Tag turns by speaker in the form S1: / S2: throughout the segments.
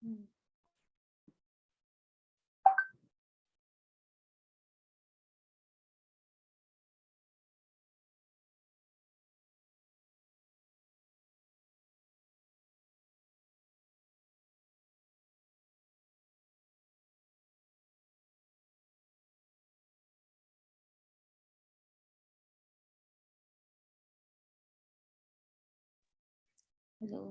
S1: Hmm. Hello.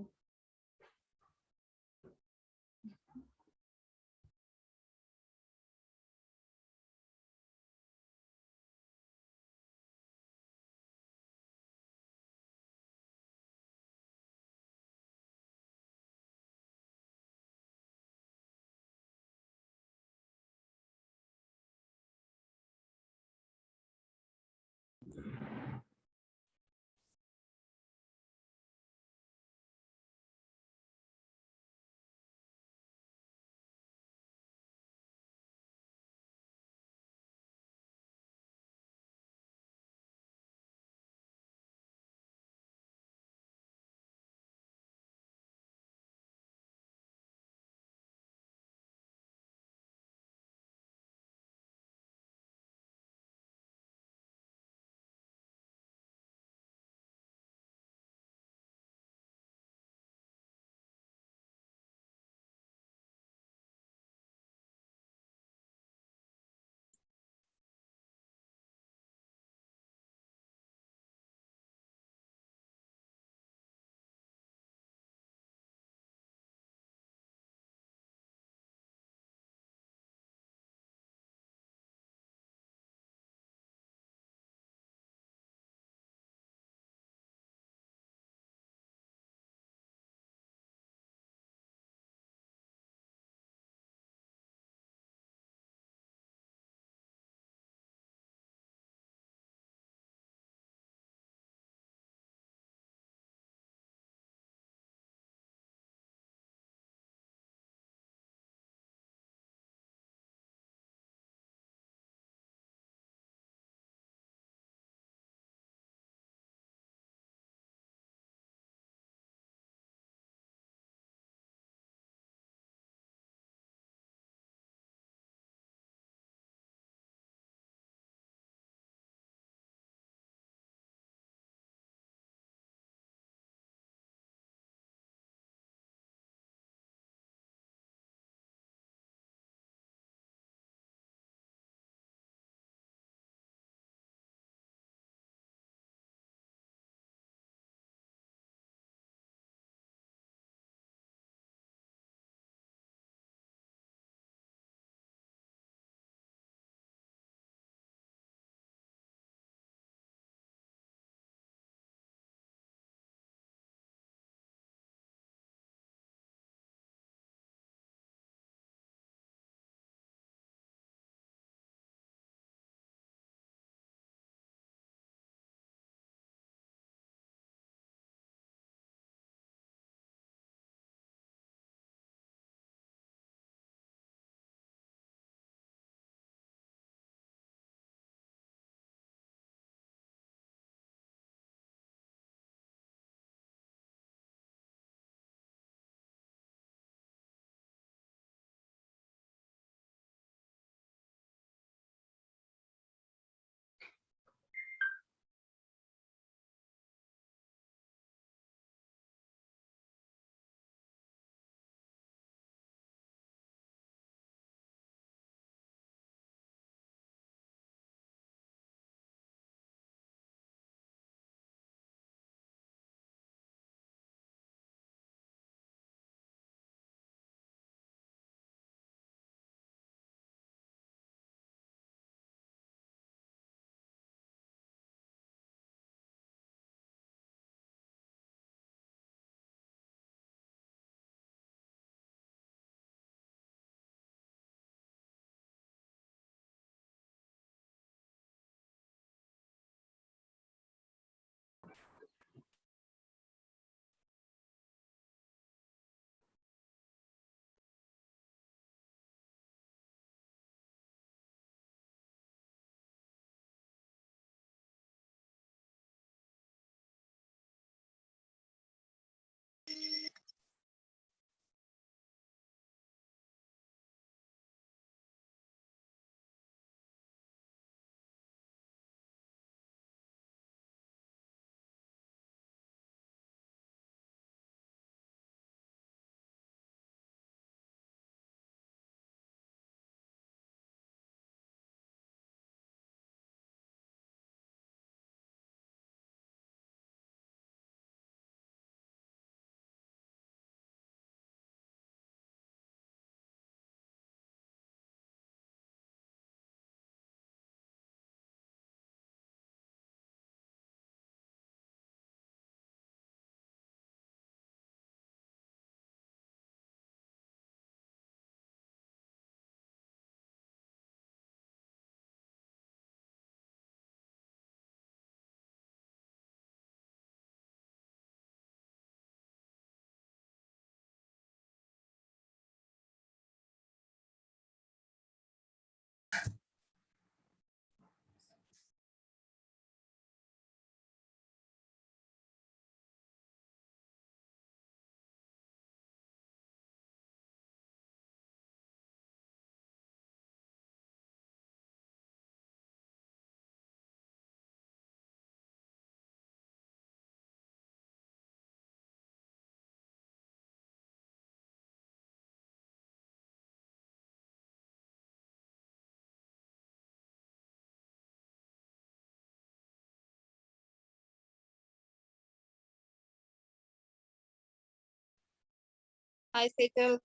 S1: Hi, Sejal.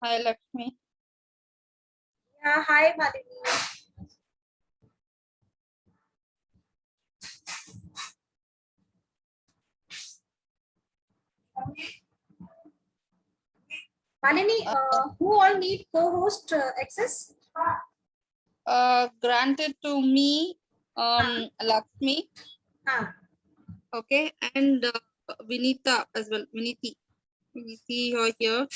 S1: Hi, Lakshmi.
S2: Yeah, hi Malini. Malini, who all need co-host access?
S1: Granted to me, Lakshmi,
S2: Ah,
S1: okay, and Vinita as well. Viniti, you're here.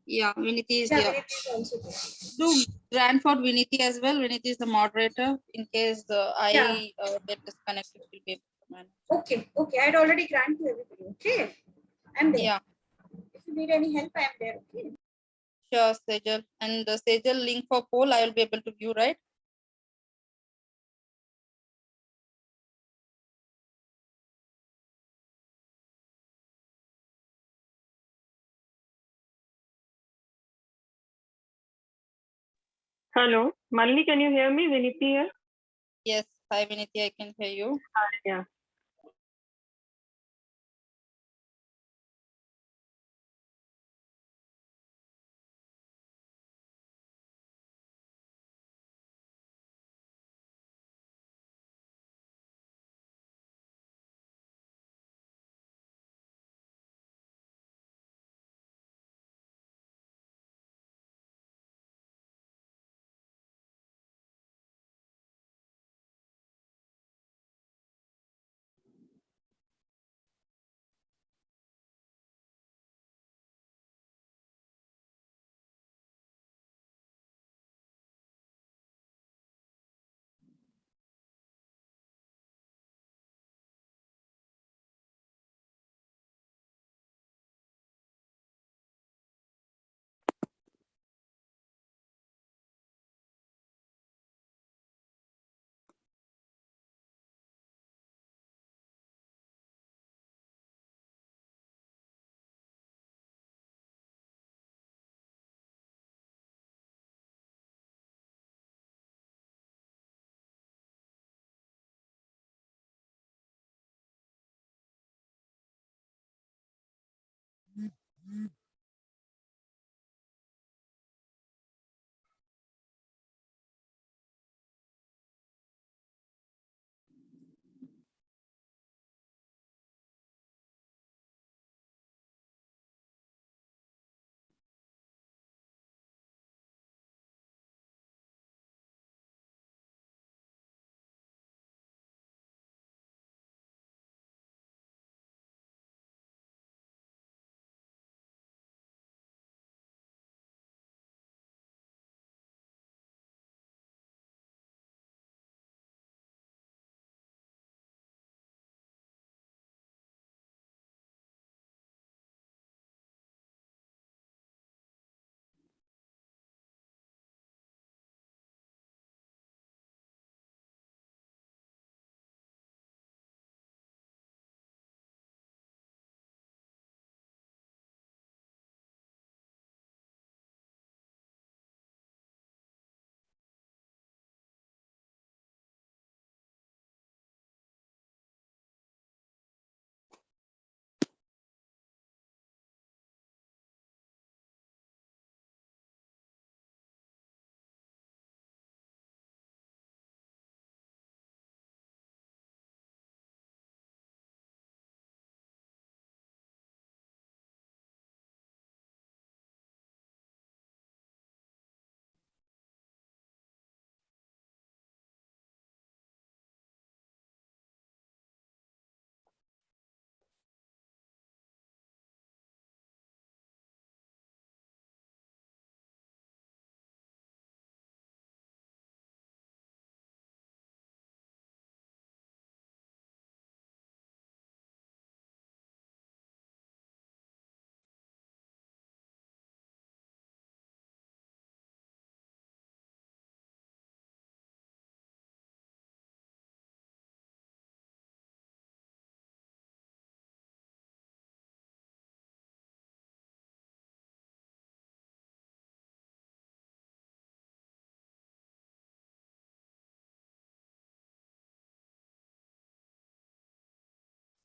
S1: Yeah, Viniti is
S2: yeah,
S1: here.
S2: Vinit is also there.
S1: Do grant for Viniti as well. Viniti is the moderator. In case
S2: Yeah,
S1: I get disconnected, we'll be able to manage.
S2: okay, okay. I'd already granted to everybody. Okay, I'm there.
S1: Yeah,
S2: If you need any help, I'm there. Okay.
S1: sure, Sejal. And the Sejal link for poll, I will be able to view, right?
S3: Hello, Malini, can you hear me? Viniti here.
S1: Yes. Hi, Viniti. I can hear you.
S3: Yeah.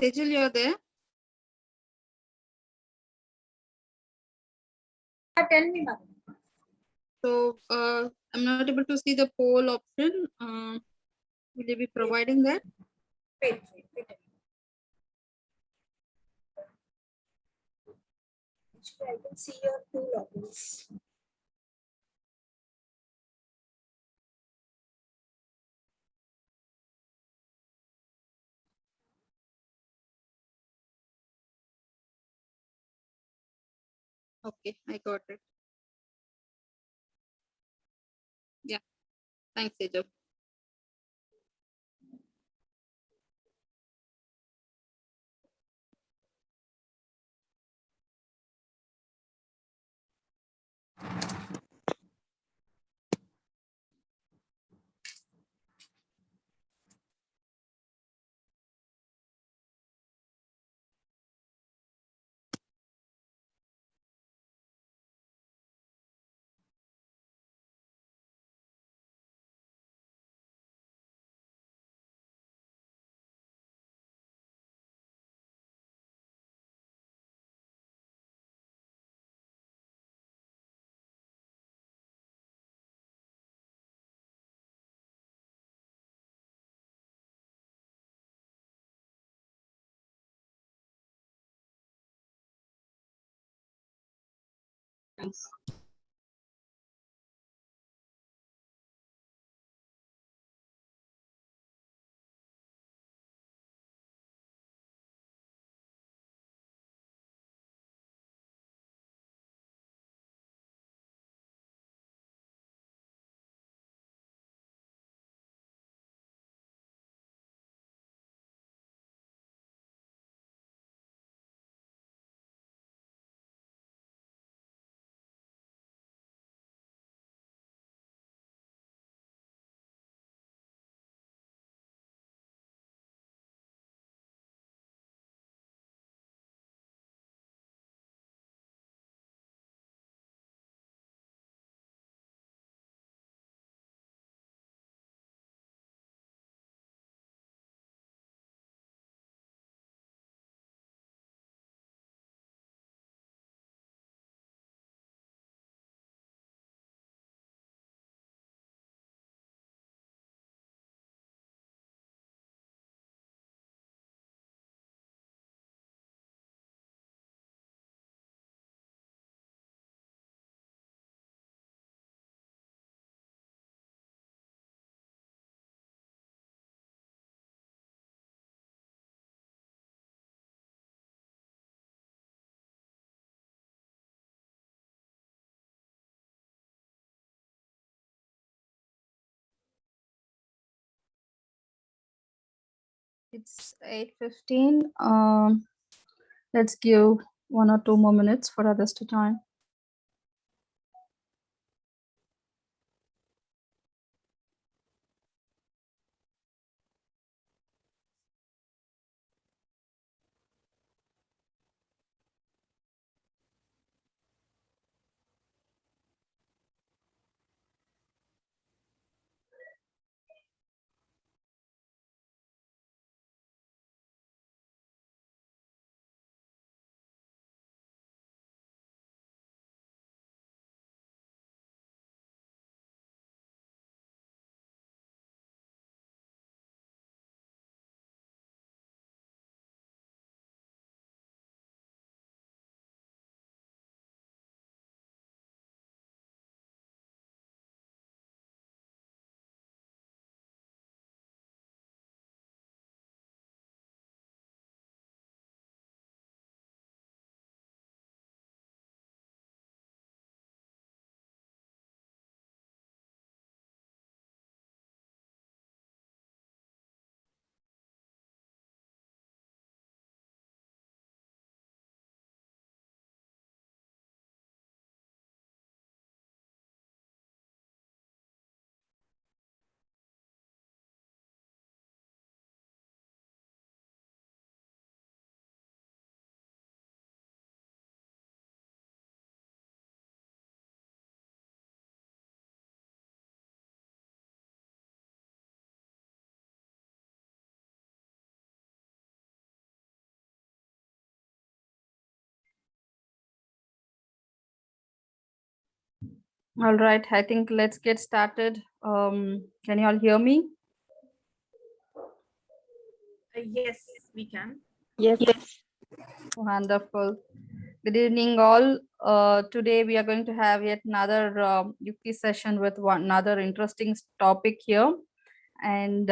S1: Sejal, you're there?
S2: Tell me, ma'am.
S1: So I'm not able to see the poll option. Will you be providing that?
S2: Wait. Actually, I can see your two logins.
S1: Okay, I got it. Yeah, thanks, Sejal. It's 8:15. Let's give 1 or 2 more minutes for others to join. All right, I think let's get started. Can you all hear me?
S2: Yes, we can.
S3: Yes.
S1: Wonderful. Good evening, all. Today we are going to have yet another Yukti session with another interesting topic here. And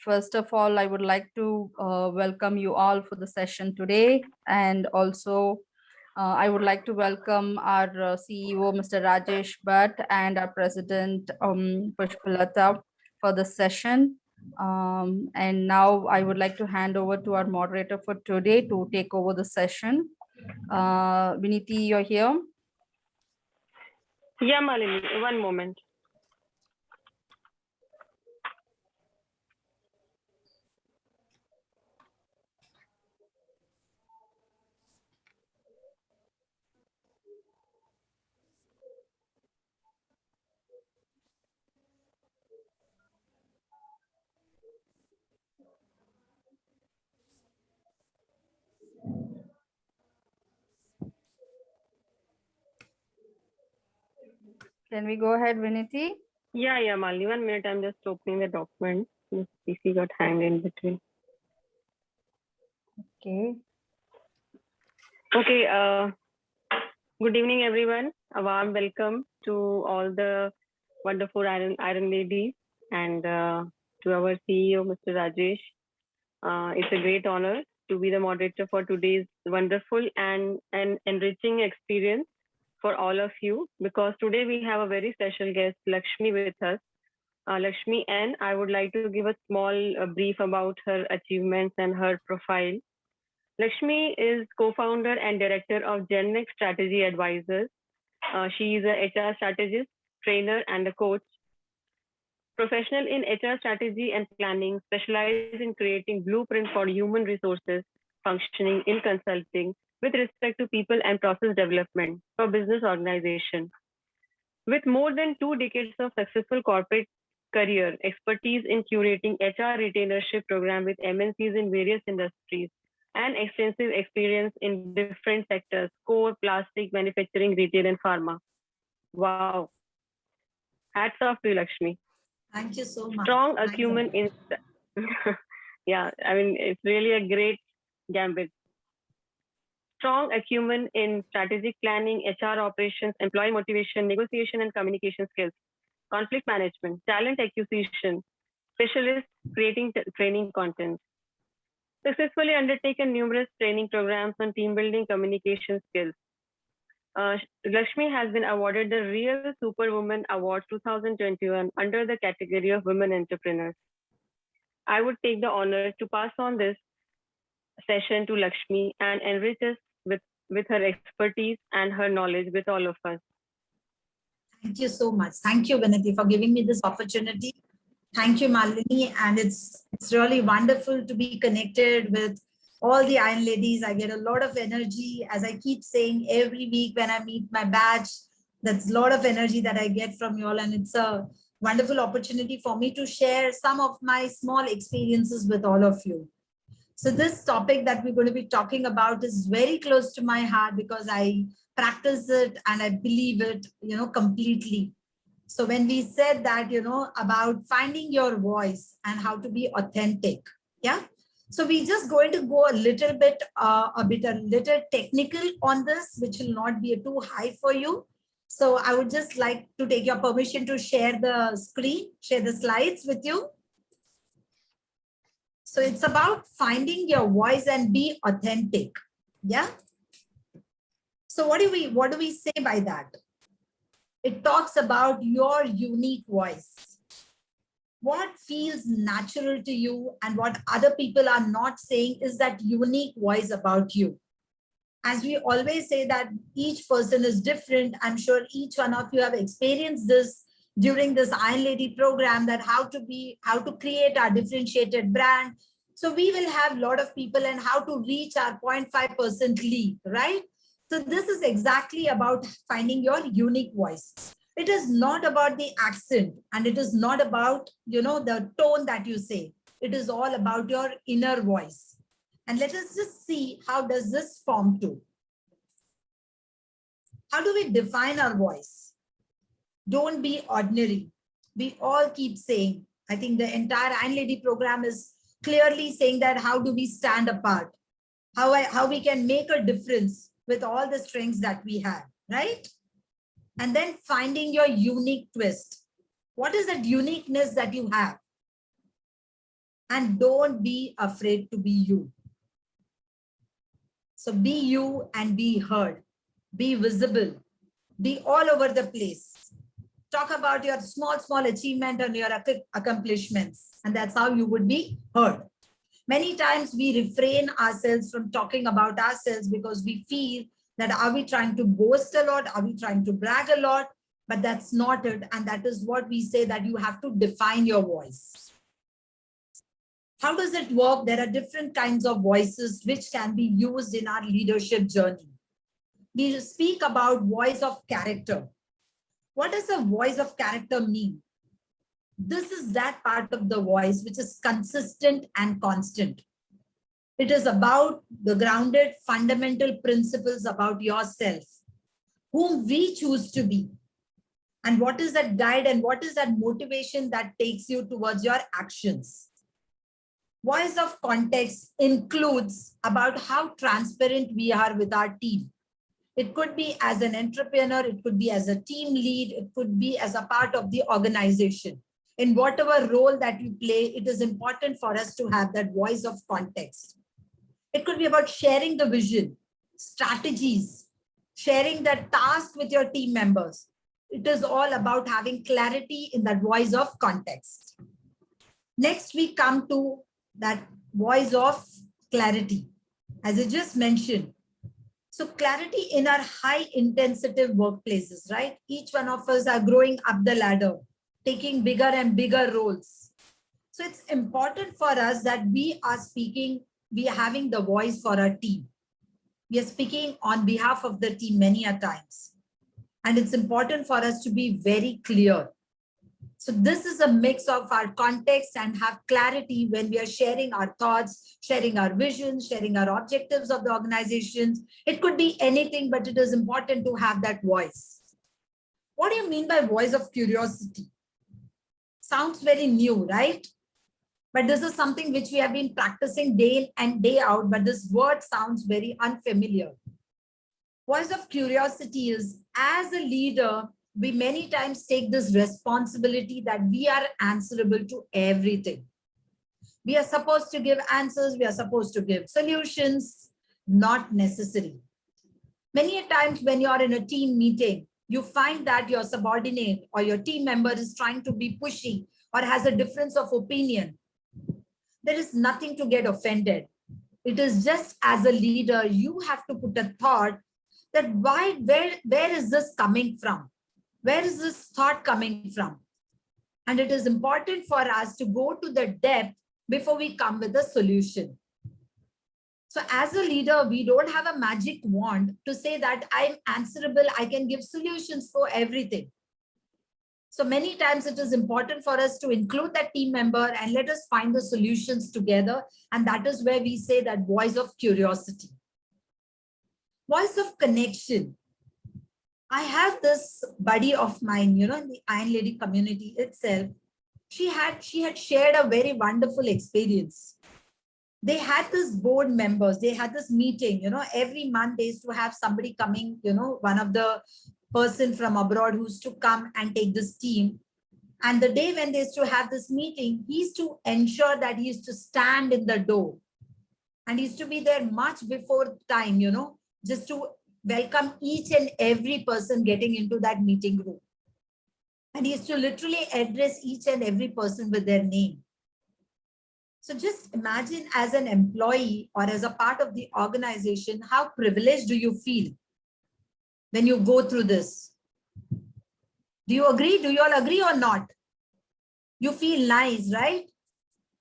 S1: first of all, I would like to welcome you all for the session today. And also, I would like to welcome our CEO, Mr. Rajesh Bhatt, and our President, Pushpalata, for the session. And now I would like to hand over to our moderator for today to take over the session. Viniti, you're here.
S3: Yeah, Malini, one moment.
S1: Can we go ahead, Viniti?
S3: Yeah, Malini, 1 minute. I'm just opening the document. This PC got hanged in between.
S1: Okay.
S3: Okay. Good evening, everyone. A warm welcome to all the wonderful Iron ladies and to our CEO, Mr. Rajesh. It's a great honor to be the moderator for today's wonderful and enriching experience for all of you, because today we have a very special guest, Lakshmi, with us. Lakshmi, and I would like to give a small brief about her achievements and her profile. Lakshmi is co-founder and director of GenNext Strategy Advisors. She is a HR strategist, trainer, and a coach. Professional in HR strategy and planning, specialized in creating blueprint for human resources functioning in consulting with respect to people and process development for business organization. With more than 2 decades of successful corporate career, expertise in curating HR retainership program with MNCs in various industries, and extensive experience in different sectors, core, plastic, manufacturing, retail, and pharma. Wow. Hats off to you, Lakshmi.
S2: Thank you so much.
S3: Strong
S2: Thanks a
S3: acumen
S2: lot.
S3: in yeah, I mean, it's really a great gambit. Strong acumen in strategic planning, HR operations, employee motivation, negotiation and communication skills, conflict management, talent acquisition, specialist creating training content. Successfully undertaken numerous training programs on team building communication skills. Lakshmi has been awarded the Real Superwoman Award 2021 under the category of Women Entrepreneurs. I would take the honor to pass on this session to Lakshmi and enrich us with her expertise and her knowledge with all of us.
S2: Thank you so much. Thank you, Viniti, for giving me this opportunity. Thank you, Malini. And it's really wonderful to be connected with all the Iron ladies. I get a lot of energy, as I keep saying every week when I meet my batch. That's a lot of energy that I get from you all. And it's a wonderful opportunity for me to share some of my small experiences with all of you. So this topic that we're going to be talking about is very close to my heart because I practice it and I believe it, completely. So when we said that, about finding your voice and how to be authentic, yeah. So we just going to go a little technical on this, which will not be too high for you. So I would just like to take your permission to share the screen, share the slides with you. So it's about finding your voice and be authentic. Yeah. So what do we say by that? It talks about your unique voice. What feels natural to you and what other people are not saying is that unique voice about you. As we always say that each person is different. I'm sure each one of you have experienced this during this Iron Lady program, that how to create our differentiated brand. So we will have a lot of people and how to reach our 0.5% lead, right? So this is exactly about finding your unique voice. It is not about the accent and it is not about, the tone that you say. It is all about your inner voice. And let us just see how does this form too. How do we define our voice? Don't be ordinary. We all keep saying, I think the entire Iron Lady program is clearly saying that how do we stand apart? How we can make a difference with all the strengths that we have, right? And then finding your unique twist. What is that uniqueness that you have? And don't be afraid to be you. So be you and be heard. Be visible. Be all over the place. Talk about your small achievement and your accomplishments. And that's how you would be heard. Many times we refrain ourselves from talking about ourselves because we feel that are we trying to boast a lot? Are we trying to brag a lot? But that's not it. And that is what we say, that you have to define your voice. How does it work? There are different kinds of voices which can be used in our leadership journey. We speak about voice of character. What does a voice of character mean? This is that part of the voice which is consistent and constant. It is about the grounded fundamental principles about yourself, whom we choose to be. And what is that guide and what is that motivation that takes you towards your actions? Voice of context includes about how transparent we are with our team. It could be as an entrepreneur, it could be as a team lead, it could be as a part of the organization. In whatever role that you play, it is important for us to have that voice of context. It could be about sharing the vision, strategies, sharing the task with your team members. It is all about having clarity in that voice of context. Next, we come to that voice of clarity, as I just mentioned. So clarity in our high intensity workplaces, right? Each one of us are growing up the ladder, taking bigger and bigger roles. So it's important for us that we are speaking, we are having the voice for our team. We are speaking on behalf of the team many a times. And it's important for us to be very clear. So this is a mix of our context and have clarity when we are sharing our thoughts, sharing our visions, sharing our objectives of the organizations. It could be anything, but it is important to have that voice. What do you mean by voice of curiosity? Sounds very new, right? But this is something which we have been practicing day in and day out, but this word sounds very unfamiliar. Voice of curiosity is, as a leader, we many times take this responsibility that we are answerable to everything. We are supposed to give answers, we are supposed to give solutions, not necessary. Many times when you are in a team meeting, you find that your subordinate or your team member is trying to be pushy or has a difference of opinion. There is nothing to get offended. It is just as a leader, you have to put a thought that where is this coming from? Where is this thought coming from? And it is important for us to go to the depth before we come with a solution. So as a leader, we don't have a magic wand to say that I'm answerable, I can give solutions for everything. So many times it is important for us to include that team member and let us find the solutions together. And that is where we say that voice of curiosity. Voice of connection. I have this buddy of mine, in the Iron Lady community itself. She had shared a very wonderful experience. They had this board members, they had this meeting, every month they used to have somebody coming, one of the person from abroad who's to come and take this team. And the day when they used to have this meeting, he used to ensure that he used to stand in the door. And he used to be there much before time, just to welcome each and every person getting into that meeting room. And he used to literally address each and every person with their name. So just imagine as an employee or as a part of the organization, how privileged do you feel when you go through this? Do you agree? Do you all agree or not? You feel nice, right?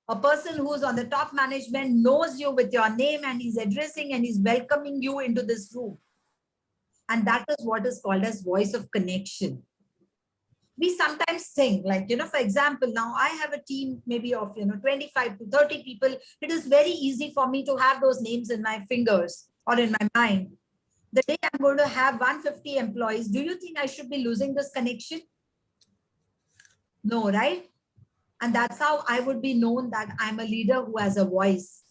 S2: A person who's on the top management knows you with your name and he's addressing and he's welcoming you into this room. And that is what is called as voice of connection. We sometimes think like, for example, now I have a team maybe of, 25 to 30 people. It is very easy for me to have those names in my fingers or in my mind. The day I'm going to have 150 employees, do you think I should be losing this connection? No, right? And that's how I would be known that I'm a leader who has a voice.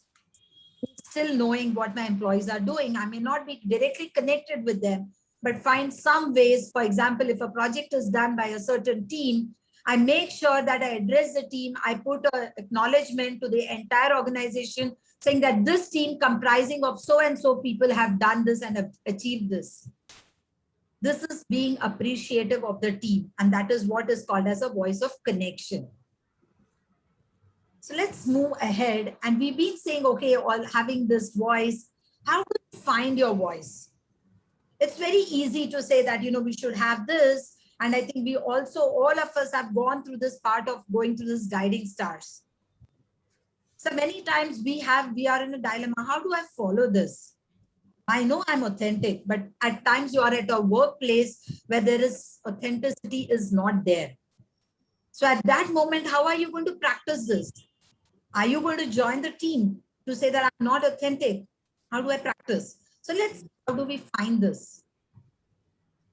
S2: Still knowing what my employees are doing. I may not be directly connected with them, but find some ways. For example, if a project is done by a certain team, I make sure that I address the team. I put an acknowledgement to the entire organization saying that this team comprising of so and so people have done this and have achieved this. This is being appreciative of the team. And that is what is called as a voice of connection. So let's move ahead. And we've been saying, okay, all having this voice, how do you find your voice? It's very easy to say that, we should have this. And I think we also, all of us have gone through this part of going through this guiding stars. So many times we are in a dilemma. How do I follow this? I know I'm authentic, but at times you are at a workplace where there is authenticity is not there. So at that moment, how are you going to practice this? Are you going to join the team to say that I'm not authentic? How do I practice? So how do we find this?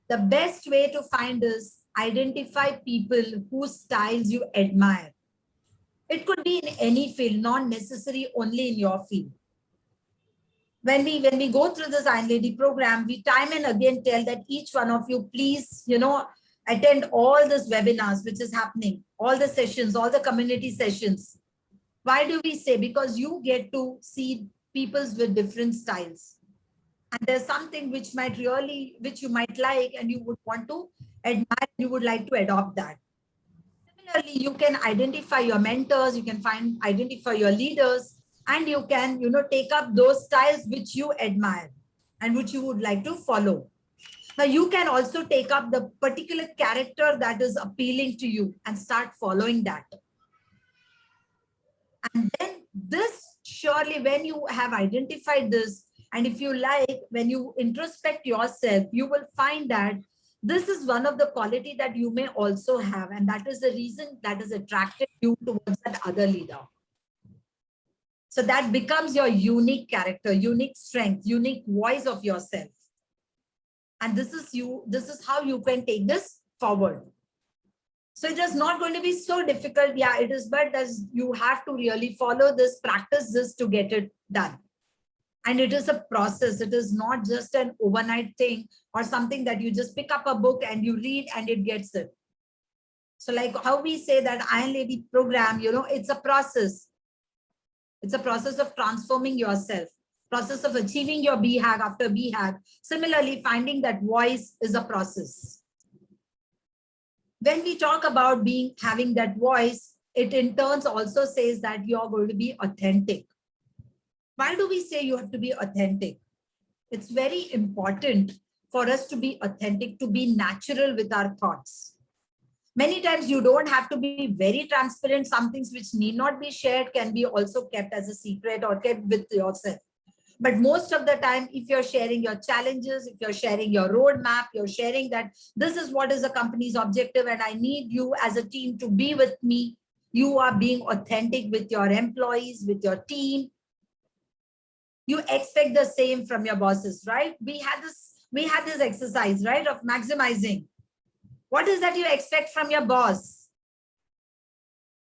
S2: The best way to find is identify people whose styles you admire. It could be in any field, not necessarily only in your field. When we go through this Iron Lady program, we time and again tell that each one of you, please, attend all these webinars, which is happening, all the sessions, all the community sessions. Why do we say? Because you get to see peoples with different styles. And there's something which you might like and you would want to admire, you would like to adopt that. Similarly, you can identify your mentors, you can identify your leaders, and you can, take up those styles which you admire and which you would like to follow. Now, you can also take up the particular character that is appealing to you and start following that. And then this, surely when you have identified this, and if you like, when you introspect yourself, you will find that this is one of the quality that you may also have. And that is the reason that is attracted you towards that other leader. So that becomes your unique character, unique strength, unique voice of yourself. And this is how you can take this forward. So it is not going to be so difficult. Yeah, it is, but you have to really follow this, practice this to get it done. And it is a process. It is not just an overnight thing or something that you just pick up a book and you read and it gets it. So like how we say that Iron Lady program, it's a process. It's a process of transforming yourself, process of achieving your BHAG after BHAG. Similarly, finding that voice is a process. When we talk about having that voice, it in turn also says that you're going to be authentic. Why do we say you have to be authentic? It's very important for us to be authentic, to be natural with our thoughts. Many times you don't have to be very transparent. Some things which need not be shared can be also kept as a secret or kept with yourself. But most of the time, if you're sharing your challenges, if you're sharing your roadmap, you're sharing that this is what is the company's objective and I need you as a team to be with me. You are being authentic with your employees, with your team. You expect the same from your bosses, right? We had this exercise, right, of maximizing. What is that you expect from your boss?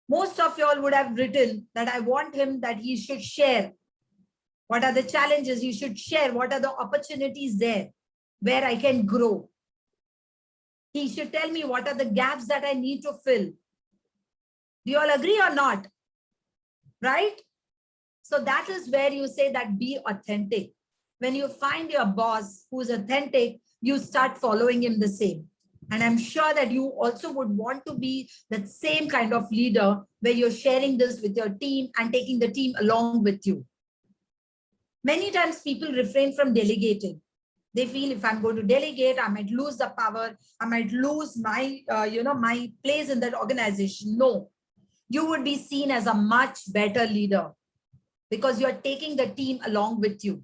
S2: Most of y'all would have written that I want him that he should share. What are the challenges you should share? What are the opportunities there where I can grow? He should tell me what are the gaps that I need to fill. Do you all agree or not? Right? So that is where you say that be authentic. When you find your boss who's authentic, you start following him the same. And I'm sure that you also would want to be that same kind of leader where you're sharing this with your team and taking the team along with you. Many times people refrain from delegating. They feel if I'm going to delegate, I might lose the power. I might lose my, my place in that organization. No, you would be seen as a much better leader because you're taking the team along with you.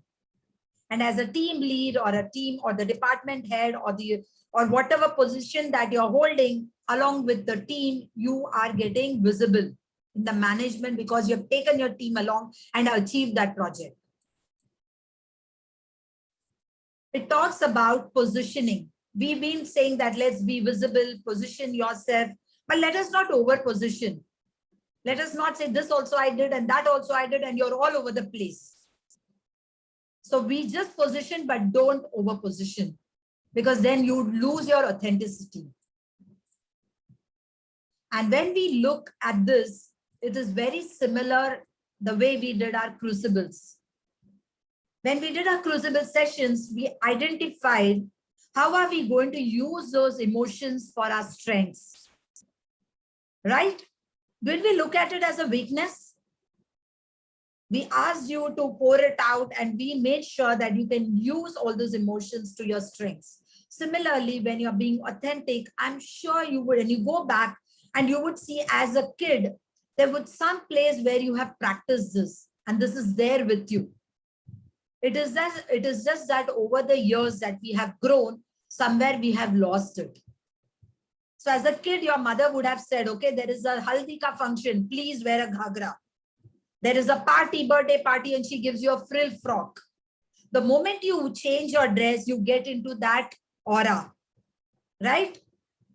S2: And as a team lead or a team or the department head or whatever position that you're holding along with the team, you are getting visible in the management because you've taken your team along and achieved that project. It talks about positioning. We've been saying that let's be visible, position yourself. But let us not over position. Let us not say this also I did and that also I did and you're all over the place. So we just position, but don't over position, because then you lose your authenticity. And when we look at this, it is very similar the way we did our crucibles. When we did our crucible sessions, we identified how are we going to use those emotions for our strengths, right? Did we look at it as a weakness? We asked you to pour it out and we made sure that you can use all those emotions to your strengths. Similarly, when you're being authentic, I'm sure you would, and you go back and you would see as a kid, there would some place where you have practiced this and this is there with you. It is just that over the years that we have grown, somewhere we have lost it. So as a kid, your mother would have said, okay, there is a haldi ka function, please wear a ghagra. There is a party, birthday party, and she gives you a frill frock. The moment you change your dress, you get into that aura, right?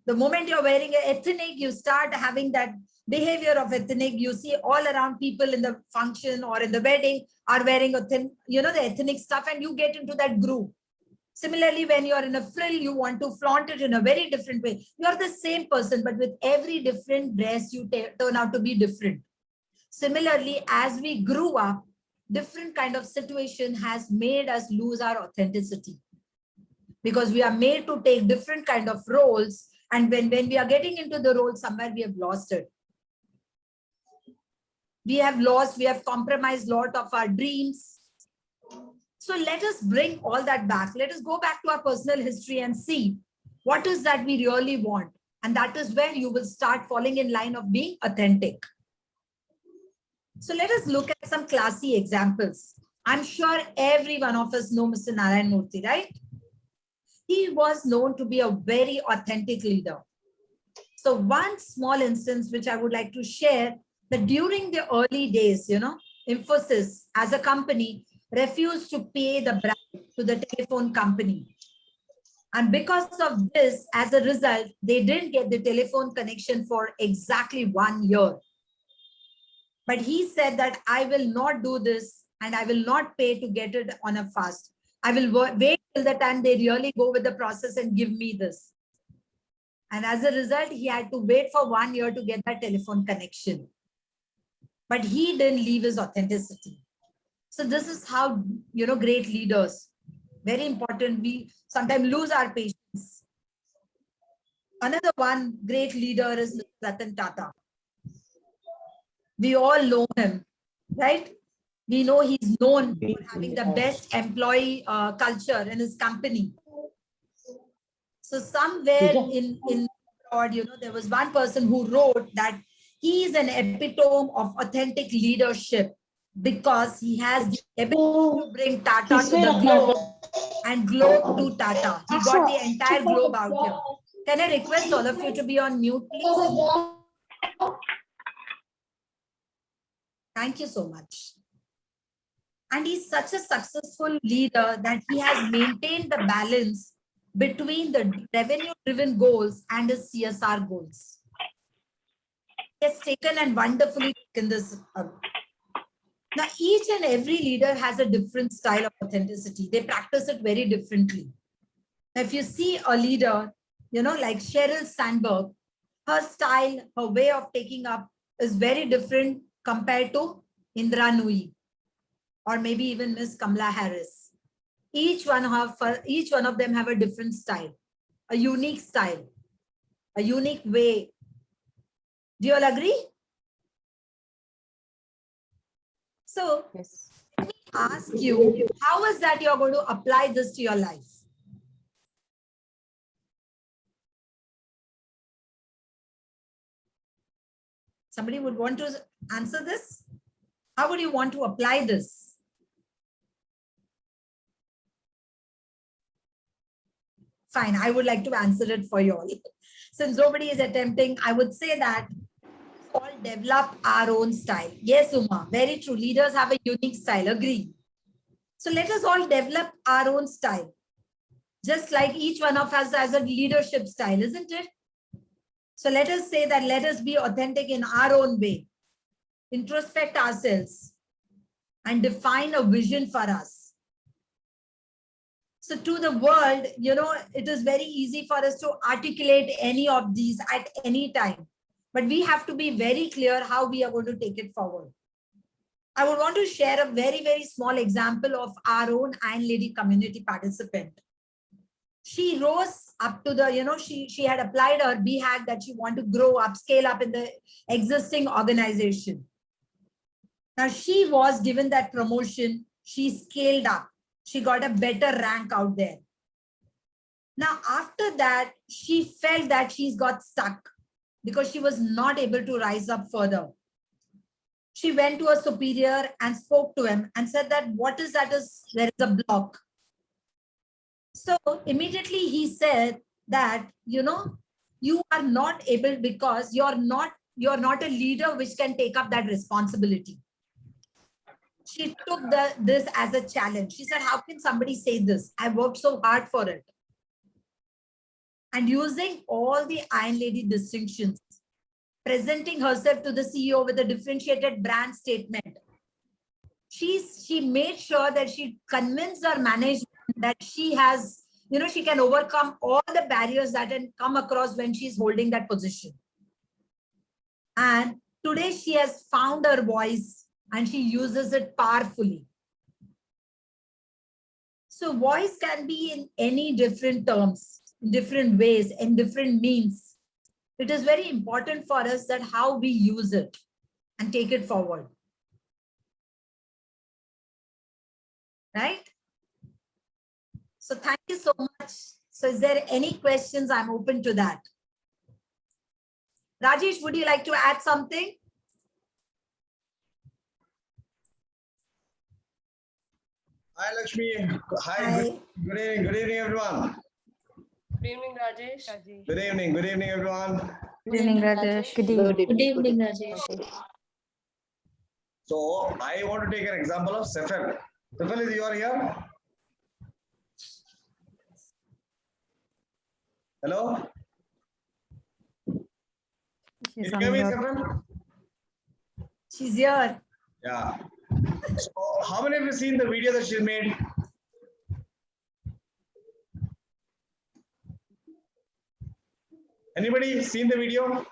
S2: The moment you're wearing an ethnic, you start having that behavior of ethnic. You see all around people in the function or in the wedding are wearing a thin, the ethnic stuff, and you get into that groove. Similarly, when you're in a frill, you want to flaunt it in a very different way. You're the same person, but with every different dress, you turn out to be different. Similarly, as we grew up, different kind of situation has made us lose our authenticity, because we are made to take different kind of roles. And when we are getting into the role, somewhere we have lost it. We have compromised a lot of our dreams. So let us bring all that back. Let us go back to our personal history and see what is that we really want. And that is where you will start falling in line of being authentic. So let us look at some classy examples. I'm sure every one of us know Mr. Narayan Murthy, right? He was known to be a very authentic leader. So one small instance which I would like to share, that during the early days, Infosys as a company refused to pay the bribe to the telephone company. And because of this, as a result, they didn't get the telephone connection for exactly 1 year. But he said that I will not do this and I will not pay to get it on a fast. I will wait till the time they really go with the process and give me this. And as a result, he had to wait for 1 year to get that telephone connection. But he didn't leave his authenticity. So this is how, great leaders, very important. We sometimes lose our patience. Another one great leader is Ratan Tata. We all know him, right? We know he's known for having the best employee culture in his company. So somewhere in there was one person who wrote that he is an epitome of authentic leadership because he has the ability to bring Tata to the globe and globe to Tata. He got the entire globe out here. Can I request all of you to be on mute, please? Thank you so much. And he's such a successful leader that he has maintained the balance between the revenue-driven goals and his CSR goals. He has taken and wonderfully taken this up. Now, each and every leader has a different style of authenticity. They practice it very differently. Now, if you see a leader, like Sheryl Sandberg, her style, her way of taking up is very different compared to Indra Nooyi or maybe even Miss Kamala Harris. Each one of them have a different style, a unique style, a unique way. Do you all agree? So yes. Let me ask you, how is that you're going to apply this to your life? Somebody would want to answer this? How would you want to apply this? Fine, I would like to answer it for you all. Since nobody is attempting, I would say that all develop our own style. Yes, Uma, very true. Leaders have a unique style, agree. So let us all develop our own style. Just like each one of us has a leadership style, isn't it? So let us say that let us be authentic in our own way, introspect ourselves, and define a vision for us. So to the world, you know, it is very easy for us to articulate any of these at any time, but we have to be very clear how we are going to take it forward. I would want to share a very, very small example of our own Iron Lady community participant. She rose up to the, you know, she had applied her BHAG that she want to grow up, scale up in the existing organization. Now she was given that promotion, she scaled up, she got a better rank out there. Now after that, she felt that she's got stuck because she was not able to rise up further. She went to a superior and spoke to him and said that what is that is there is a block. So immediately he said that, you know, you are not able because you're not a leader which can take up that responsibility. She took this as a challenge. She said, how can somebody say this? I worked so hard for it. And using all the Iron Lady distinctions, presenting herself to the CEO with a differentiated brand statement, she made sure that she convinced her management that she has, you know, she can overcome all the barriers that can come across when she's holding that position. And today she has found her voice and she uses it powerfully. So voice can be in any different terms, in different ways, in different means. It is very important for us that how we use it and take it forward. Right? So thank you so much. So is there any questions? I'm open to that. Rajesh, would you like to add something?
S4: Hi, Lakshmi. Hi. Good evening. Good evening, everyone.
S5: Good evening, Rajesh.
S4: Good evening. Good evening, everyone.
S1: Good evening, Rajesh.
S6: Good evening, Rajesh.
S4: So I want to take an example of Sefel. Sefel, is you are here? Hello?
S1: She's
S4: Can you hear me,
S1: on
S4: Sefel?
S2: She's here.
S4: Yeah. So how many of you seen the video that she made? Anybody seen the video?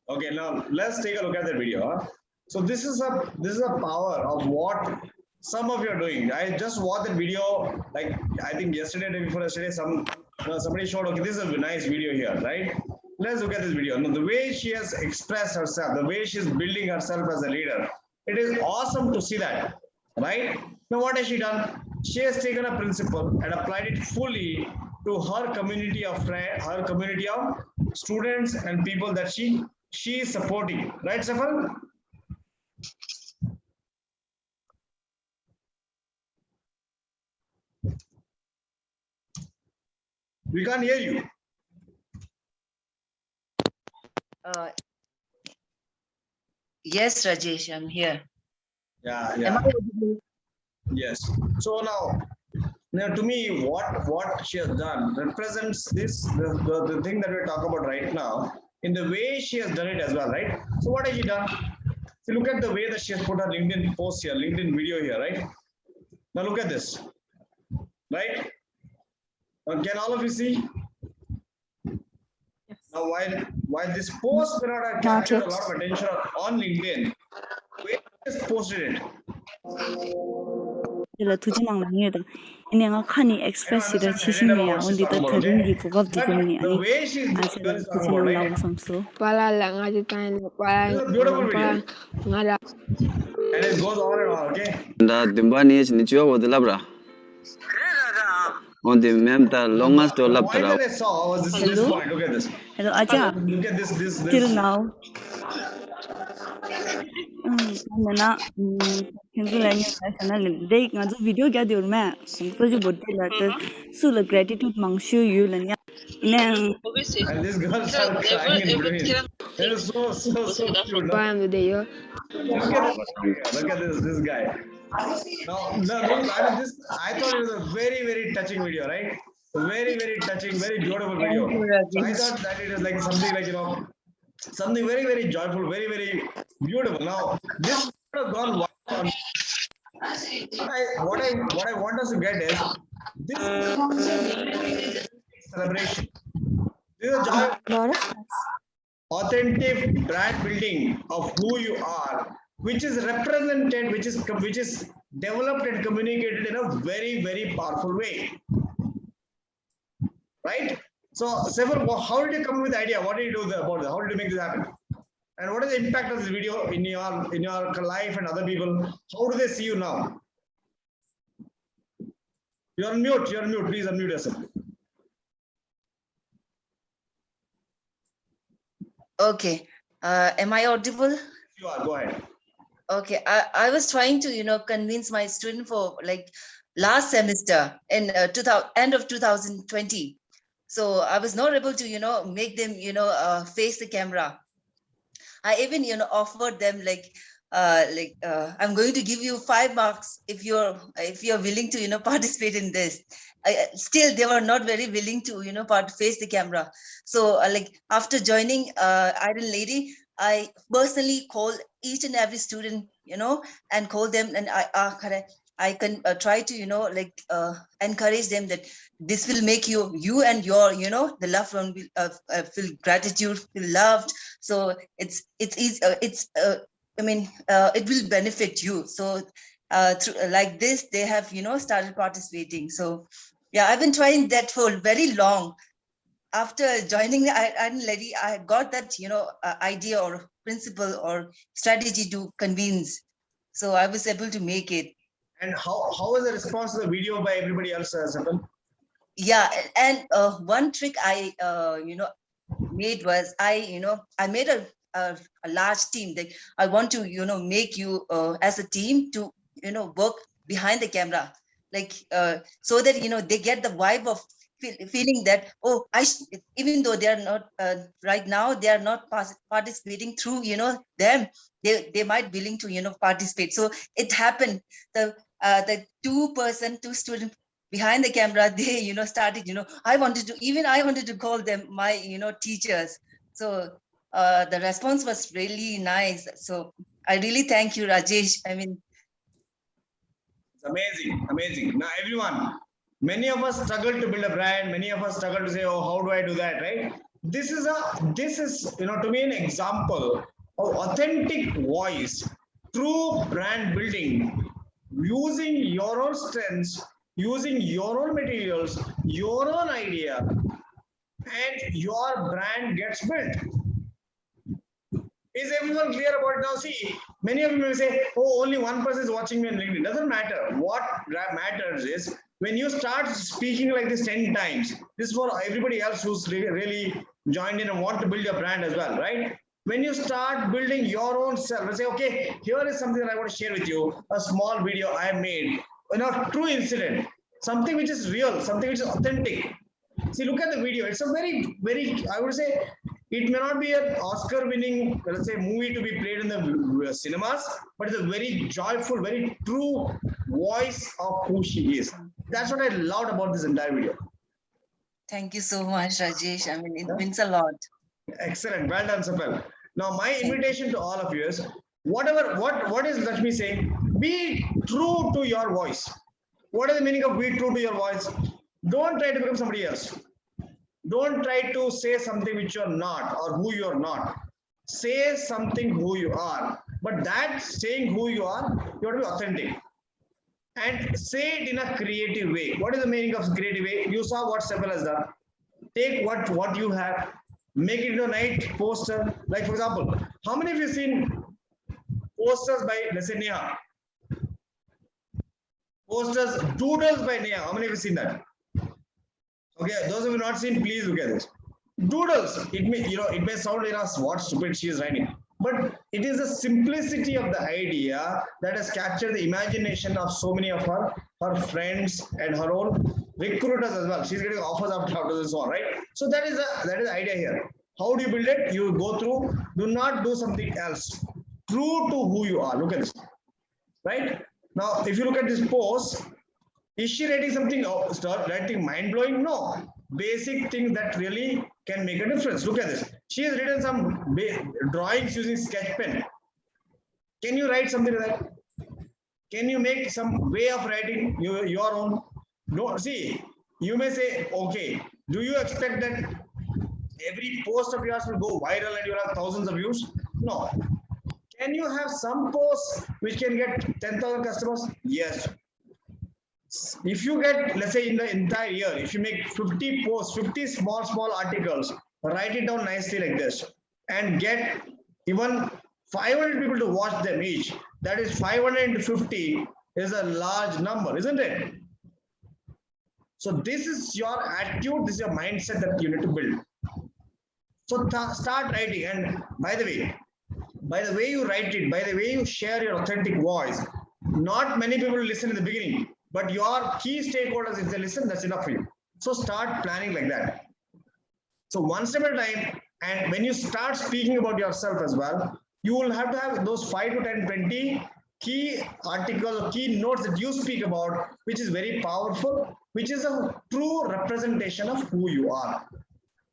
S4: Okay, now let's take a look at the video. So this is a power of what some of you are doing. I just watched the video, like I think yesterday, day before yesterday, somebody showed, okay, this is a nice video here, right? Let's look at this video. Now, the way she has expressed herself, the way she's building herself as a leader, it is awesome to see that, right? Now, what has she done? She has taken a principle and applied it fully to her community of students and people that she is supporting, right, Safal? We can't hear you.
S6: Yes, Rajesh, I'm here.
S4: Yeah,
S6: Am
S4: yeah.
S6: I audible?
S4: Yes. So now to me, what she has done represents the thing that we're talking about right now in the way she has done it as well, right? So what has she done? So look at the way that she has put her LinkedIn post here, LinkedIn video here, right? Now look at this, right? Can all of you see? Now, while this post may not have captured a lot of attention on LinkedIn, we just posted it.
S7: 为了途径网领域的，你两个看你 express 的七星美啊，我哋得睇到你嗰個啲咁嘢，你而且你途徑網流上數。
S4: This is a beautiful video. And it goes on and on, okay?
S8: Da dimbani is nichio wo dilabra. On the mem the longest
S4: The
S8: dollar
S4: point that I saw was this point. Look at this.
S7: Hello, 아자.
S4: Look at this.
S7: Till now. Nana, Hinduland, national day, and the video get your man. Because you would tell that so the gratitude among you, Lanya.
S4: And this girl started crying in between. It is so cute. No? Look at this guy. Now, I thought it was a very, very touching video, right? Very, very touching, very beautiful video.
S6: Thank you,
S4: So I
S6: Rajesh.
S4: thought that it is like something like, something very, very joyful, very, very beautiful. Now, this could have gone wild on. What I want us to get is this celebration. This is a joy, authentic brand building of who you are, which is represented, which is developed and communicated in a very, very powerful way. Right? So, Sefer, how did you come up with the idea? What did you do about this? How did you make this happen? And what is the impact of this video in your life and other people? How do they see you now? You're on mute. You're on mute. Please unmute yourself.
S6: Okay. Am I audible?
S4: You are. Go ahead.
S6: Okay. I was trying to, convince my student for like last semester in end of 2020. So I was not able to, make them, face the camera. I even, offered them I'm going to give you 5 marks if you're willing to, participate in this. Still, they were not very willing to, face the camera. So after joining Iron Lady, I personally called each and every student, and call them, and I can try to, encourage them that this will make you and your, the loved one will feel gratitude, feel loved. So it will benefit you. So through like this, they have, started participating. So yeah, I've been trying that for very long. After joining the Iron Lady, I got that, idea or principle or strategy to convince. So I was able to make it.
S4: And how was the response to the video by everybody else, Sefer?
S6: Yeah, and one trick I made was I made a large team. That I want to make you as a team to work behind the camera, so that they get the vibe of feeling that, oh, even though they are not right now, they are not participating through them, they might willing to participate. So it happened. The 2 student behind the camera, they started, I wanted to call them my teachers. So the response was really nice. So I really thank you, Rajesh. I mean,
S4: it's amazing. Now, everyone, many of us struggle to build a brand. Many of us struggle to say, oh, how do I do that, right? This is to me an example of authentic voice, true brand building, using your own strengths, using your own materials, your own idea, and your brand gets built. Is everyone clear about it now? See, many of you may say, oh, only one person is watching me on LinkedIn. It doesn't matter. What matters is when you start speaking like this 10 times, this is for everybody else who's really joined in and want to build your brand as well, right? When you start building your own self and say, okay, here is something that I want to share with you, a small video I made, true incident, something which is real, something which is authentic. See, look at the video. It's a very, very, I would say, it may not be an Oscar-winning, let's say, movie to be played in the cinemas, but it's a very joyful, very true voice of who she is. That's what I loved about this entire video.
S6: thank you so much, Rajesh. I mean, it means a lot.
S4: Excellent. Well done, Sapal. Now, my invitation to all of you is, what is Lakshmi saying? Be true to your voice. What is the meaning of be true to your voice? Don't try to become somebody else. Don't try to say something which you're not or who you're not. Say something who you are. But that saying who you are, you have to be authentic. And say it in a creative way. What is the meaning of creative way? You saw what Sepal has done. Take what you have, make it into a nice poster. Like, for example, how many of you seen posters by, let's say, Neha? Posters, doodles by Neha. How many of you seen that? Okay, those who have not seen, please look at this. Doodles. It may sound what stupid she is writing, but it is the simplicity of the idea that has captured the imagination of so many of her friends and her own recruiters as well. She's getting offers after this one, right? So that is the idea here. How do you build it? You go through. Do not do something else. True to who you are. Look at this, right? Now, if you look at this post, Is she writing something, start writing mind-blowing? No. Basic things that really can make a difference. Look at this. She has written some drawings using sketch pen. Can you write something like that? Can you make some way of writing your own? No, see, you may say, okay, do you expect that every post of yours will go viral and you will have thousands of views? No. Can you have some posts which can get 10,000 customers? Yes. If you get, let's say in the entire year, if you make 50 posts, 50 small articles, write it down nicely like this and get even 500 people to watch them each, that is 550 is a large number, isn't it? So this is your attitude, this is your mindset that you need to build. So start writing, and by the way you write it, by the way you share your authentic voice, not many people listen in the beginning, but your key stakeholders, if they listen, that's enough for you. So start planning like that. So one step at a time, and when you start speaking about yourself as well, you will have to have those 5 to 10, 20 key articles or key notes that you speak about, which is very powerful, which is a true representation of who you are.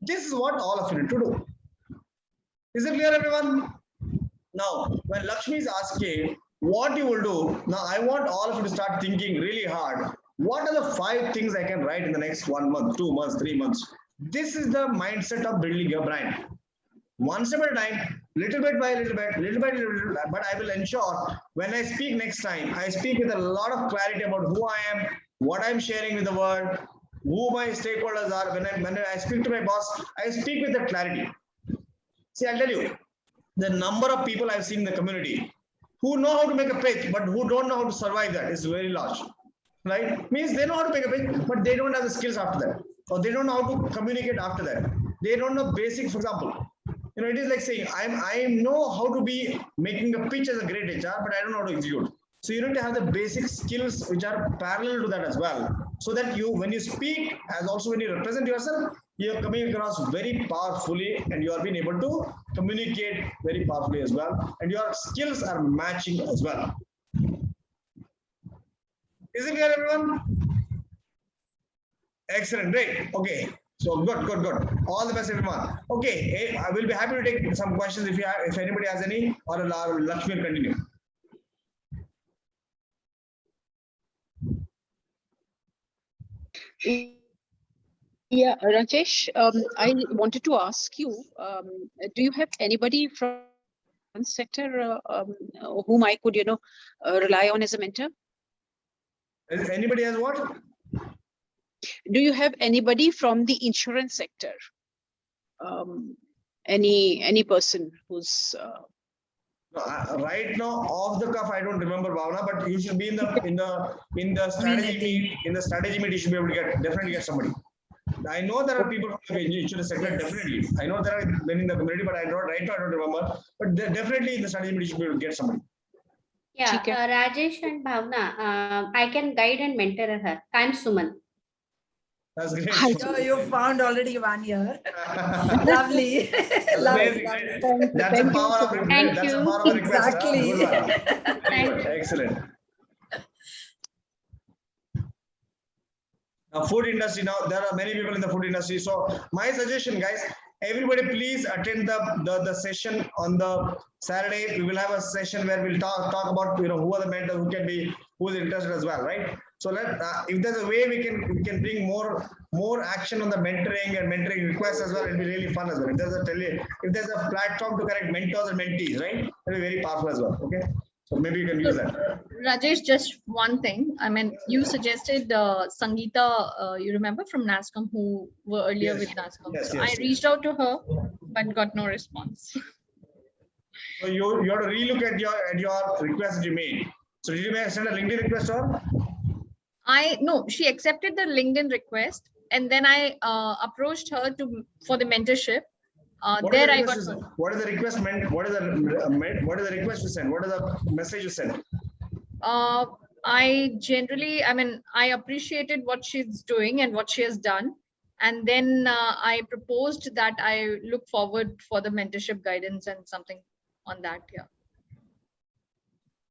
S4: This is what all of you need to do. Is it clear, everyone? Now, when Lakshmi is asking what you will do, now I want all of you to start thinking really hard. What are the 5 things I can write in the next 1 month, 2 months, 3 months? This is the mindset of building your brand. One step at a time, little bit by little bit, but I will ensure when I speak next time, I speak with a lot of clarity about who I am, what I'm sharing with the world, who my stakeholders are. When I speak to my boss, I speak with that clarity. See, I'll tell you, the number of people I've seen in the community who know how to make a pitch, but who don't know how to survive that is very large, right? Means they know how to make a pitch, but they don't have the skills after that, or they don't know how to communicate after that. They don't know basics. For example, it is like saying I know how to be making a pitch as a great HR, but I don't know how to execute. So you need to have the basic skills which are parallel to that as well, so that you, when you speak, as also when you represent yourself, you are coming across very powerfully, and you are being able to communicate very powerfully as well, and your skills are matching as well. Is it clear, everyone? Excellent, great. Okay. So good. All the best, everyone. Okay, I will be happy to take some questions if anybody has any, or Lakshmi will continue.
S9: Yeah, Rajesh, I wanted to ask you, do you have anybody from one sector whom I could, rely on as a mentor?
S4: Anybody has what?
S9: Do you have anybody from the insurance sector? Any person who's
S4: right now off the cuff I don't remember, Bhavna, but you should be in the strategy meet. In the strategy meet, you should be able to definitely get somebody. I know there are people from the insurance sector, definitely. I know there are many in the community, but I don't right now I don't remember. But definitely in the strategy meet, you should be able to get somebody.
S10: Yeah, Rajesh and Bhavna, I can guide and mentor her. I'm Suman.
S4: That's great.
S2: So you found already one year. Lovely.
S4: Lovely. That's the power of request.
S10: Thank
S4: That's
S10: you.
S4: the power of request.
S2: Exactly.
S4: Very good. Excellent. Now, food industry. Now there are many people in the food industry. So my suggestion, guys, everybody please attend the session on the Saturday. We will have a session where we'll talk about who are the mentors, who is interested as well, right? So if there's a way we can bring more action on the mentoring and mentoring requests as well, it'll be really fun as well. If there's a platform to connect mentors and mentees, right? It'll be very powerful as well. Okay. So maybe you can use that.
S11: Rajesh, just one thing. I mean, you suggested Sangeeta, you remember from NASCOM, who were earlier with NASCOM.
S4: Yes,
S11: so
S4: yes,
S11: I reached out to her, but got no response.
S4: So you have to relook at your request that you made. So did you send a LinkedIn request to her?
S11: No, she accepted the LinkedIn request, and then I approached her for the mentorship.
S4: What is the request meant? What is the request you sent? What is the message you sent?
S11: I appreciated what she's doing and what she has done. And then I proposed that I look forward for the mentorship guidance and something on that. Yeah.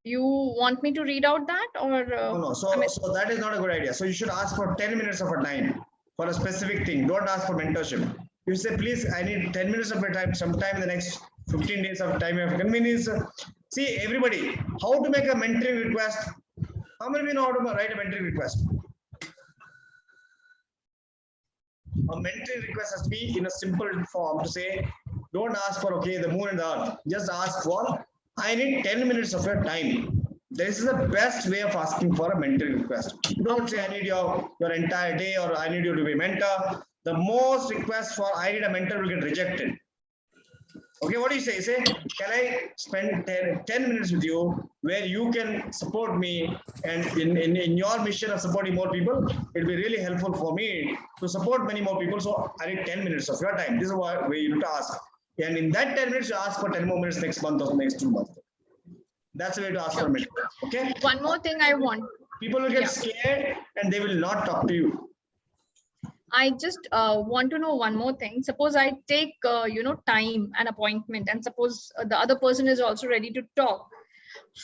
S11: You want me to read out that, or
S4: No. So that is not a good idea. So you should ask for 10 minutes of a time for a specific thing. Don't ask for mentorship. You say, please, I need 10 minutes of your time, sometime in the next 15 days of time of convenience. See, everybody, how to make a mentoring request? How many of you know how to write a mentoring request? A mentoring request has to be in a simple form to say, don't ask for, okay, the moon and the earth. Just ask for, I need 10 minutes of your time. This is the best way of asking for a mentoring request. Don't say, I need your entire day, or I need you to be a mentor. The most requests for, I need a mentor, will get rejected. Okay, what do you say? Say, can I spend 10 minutes with you where you can support me, and in your mission of supporting more people, it'll be really helpful for me to support many more people. So I need 10 minutes of your time. This is what we need to ask. And in that 10 minutes, you ask for 10 more minutes next month or next 2 months. That's the way to ask for a mentor. Okay.
S11: One more thing I want.
S4: People will get scared and they will not talk to you.
S11: I just want to know one more thing. Suppose I take, time and appointment, and suppose the other person is also ready to talk.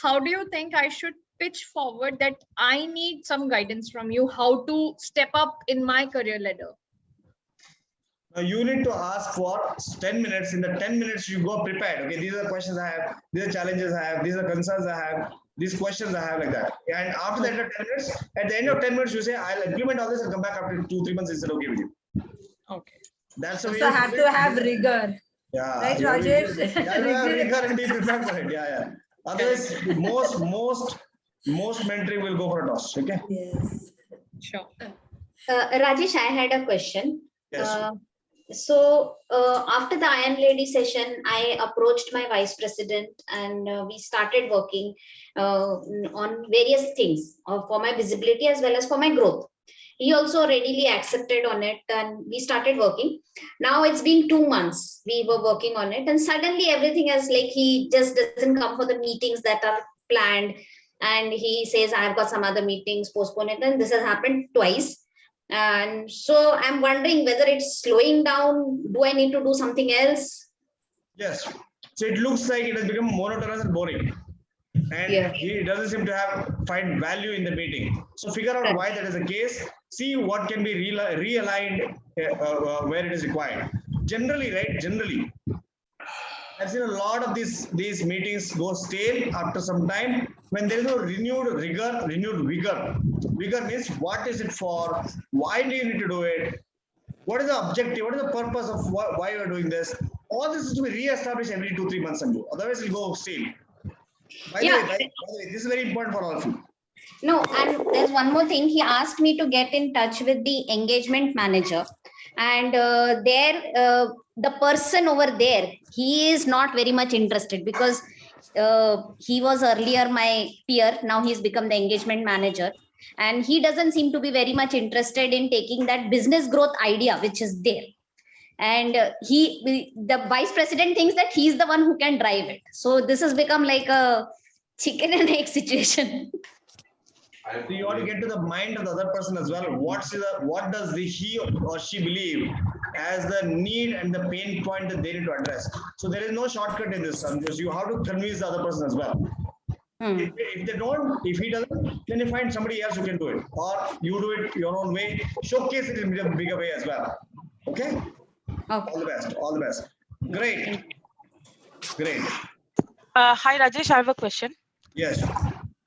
S11: How do you think I should pitch forward that I need some guidance from you, how to step up in my career ladder?
S4: Now you need to ask for 10 minutes. In the 10 minutes, you go prepared. Okay, these are the questions I have. These are challenges I have. These are concerns I have. These questions I have, like that. And after that, 10 minutes, at the end of 10 minutes, you say, I'll implement all this and come back after 2-3 months. Is it okay with you?
S11: Okay.
S4: That's the way.
S2: So have to have rigor.
S4: Yeah.
S2: Right, Rajesh?
S4: Rigor and be prepared for it. Yeah. Otherwise, most mentoring will go for a toss. Okay.
S2: Yes.
S11: Sure.
S10: Rajesh, I had a question.
S4: Yes.
S10: So after the Iron Lady session, I approached my vice president, and we started working on various things for my visibility as well as for my growth. He also readily accepted on it, and we started working. Now it's been 2 months we were working on it, and suddenly everything is like, he just doesn't come for the meetings that are planned, and he says, I've got some other meetings, postpone it. And this has happened twice. And so I'm wondering whether it's slowing down. Do I need to do something else?
S4: Yes. So it looks like it has become monotonous and boring. And he doesn't seem to find value in the meeting. So figure out why that is the case. See what can be realigned where it is required. Generally, right? Generally, I've seen a lot of these meetings go stale after some time when there is no renewed rigor, renewed vigor. Vigor means, what is it for? Why do you need to do it? What is the objective? What is the purpose of why you are doing this? All this is to be re-established every 2-3 months and do. Otherwise, it will go stale. By the way, this is very important for all of you.
S10: No, and there's one more thing. He asked me to get in touch with the engagement manager, and the person over there, he is not very much interested, because he was earlier my peer. Now he's become the engagement manager, and he doesn't seem to be very much interested in taking that business growth idea which is there. And the vice president thinks that he's the one who can drive it. So this has become like a chicken and egg situation.
S4: So you want to get to the mind of the other person as well. What does he or she believe as the need and the pain point that they need to address? So there is no shortcut in this, because you have to convince the other person as well. If he doesn't, then you find somebody else who can do it, or you do it your own way. Showcase it in a bigger way as well. Okay. All the best. All the best. Great.
S12: Hi, Rajesh. I have a question.
S4: Yes.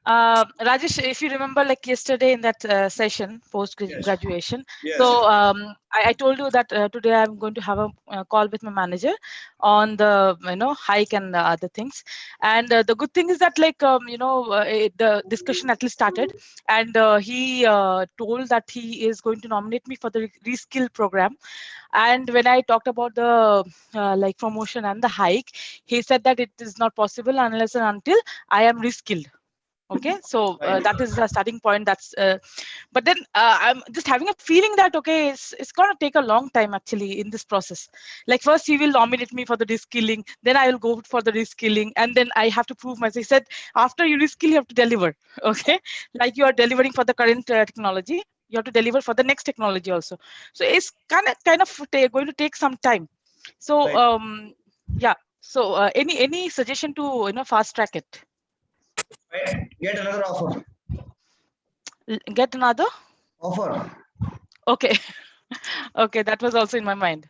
S12: Rajesh, if you remember, like yesterday in that session post graduation,
S4: Yes.
S12: so I told you that today I'm going to have a call with my manager on the hike and other things. And the good thing is that, like the discussion at least started, and he told that he is going to nominate me for the reskill program. And when I talked about the like promotion and the hike, he said that it is not possible unless and until I am reskilled. Okay, so that is the starting point. That's but then I'm just having a feeling that it's going to take a long time actually in this process. Like first he will nominate me for the reskilling, then I will go for the reskilling, and then I have to prove myself. He said after you reskill you have to deliver. Okay, like you are delivering for the current technology, you have to deliver for the next technology also. So it's kind of going to take some time. So yeah. So any suggestion to fast track it?
S4: Right? Get another offer.
S12: Get another?
S4: Offer.
S12: Okay. Okay, that was also in my mind.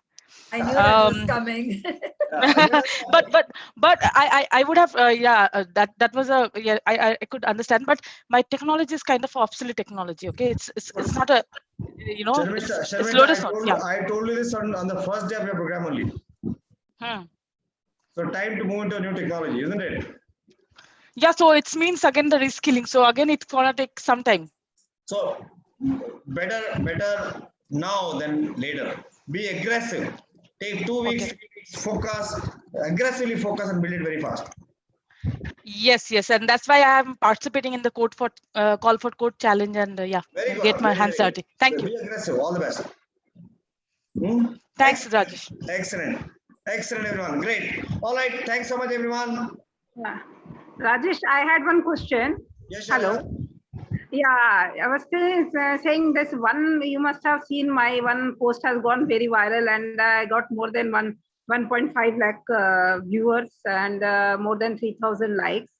S2: I knew that was coming.
S12: but I would have that was a I could understand, but my technology is kind of obsolete technology. Okay, it's not a it's Lotus Notes. Yeah.
S4: I told you this on the first day of your program only. So time to move into a new technology, isn't it?
S12: Yeah, so it means again the reskilling. So again, it's gonna take some time.
S4: So better now than later. Be aggressive. Take 2 weeks, 3 weeks, focus, aggressively focus and build it very fast.
S12: Yes, and that's why I am participating in the code for call for code challenge and
S4: Very good.
S12: get my hands dirty. Thank you.
S4: Be aggressive. All the best.
S12: Thanks, Rajesh.
S4: Excellent, everyone. Great. All right. Thanks so much, everyone.
S13: Rajesh, I had one question.
S4: Yes,
S13: hello. Yeah, I was saying this one, you must have seen my one post has gone very viral and I got more than 1.5 lakh viewers and more than 3,000 likes.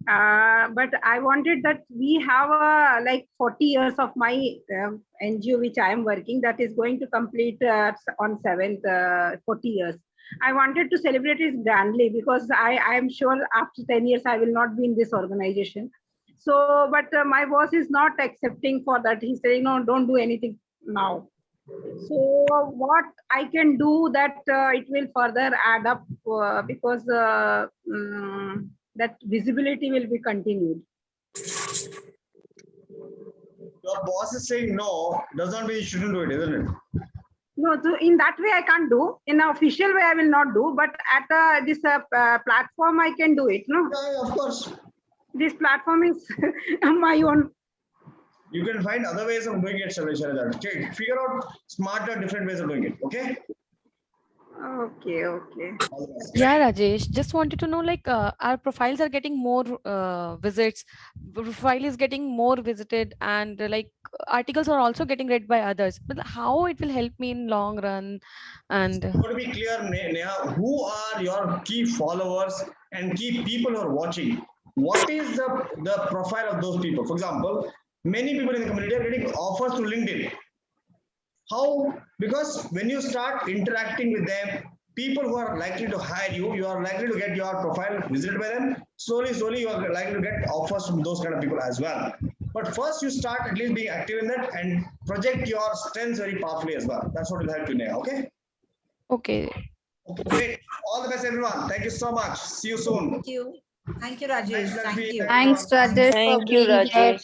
S13: But I wanted that we have like 40 years of my NGO which I am working that is going to complete on 7th 40 years. I wanted to celebrate it grandly because I am sure after 10 years I will not be in this organization. So, but my boss is not accepting for that. He's saying, no, don't do anything now. So what I can do that it will further add up because that visibility will be continued.
S4: Your boss is saying no, does not mean you shouldn't do it, isn't it?
S13: No, so in that way I can't do. In an official way I will not do, but at this platform I can do it. No.
S4: Yeah, of course.
S13: This platform is my own.
S4: You can find other ways of doing it, Shailaja. Okay, figure out smarter, different ways of doing it. Okay.
S13: Okay.
S14: Yeah, Rajesh, just wanted to know, like, our profiles are getting more visits. Profile is getting more visited, and like articles are also getting read by others. But how it will help me in long run? And
S4: to be clear, Neha, who are your key followers and key people who are watching? What is the profile of those people? For example, many people in the community are getting offers through LinkedIn. How? Because when you start interacting with them, people who are likely to hire you, you are likely to get your profile visited by them. Slowly, you are likely to get offers from those kind of people as well. But first, you start at least being active in that and project your strengths very powerfully as well. That's what will help you now. Okay.
S14: Okay.
S4: Okay. Great. All the best, everyone. Thank you so much. See you soon.
S2: Thank you. Thank you, Rajesh. Thank you.
S1: Thanks, Rajesh, for being here.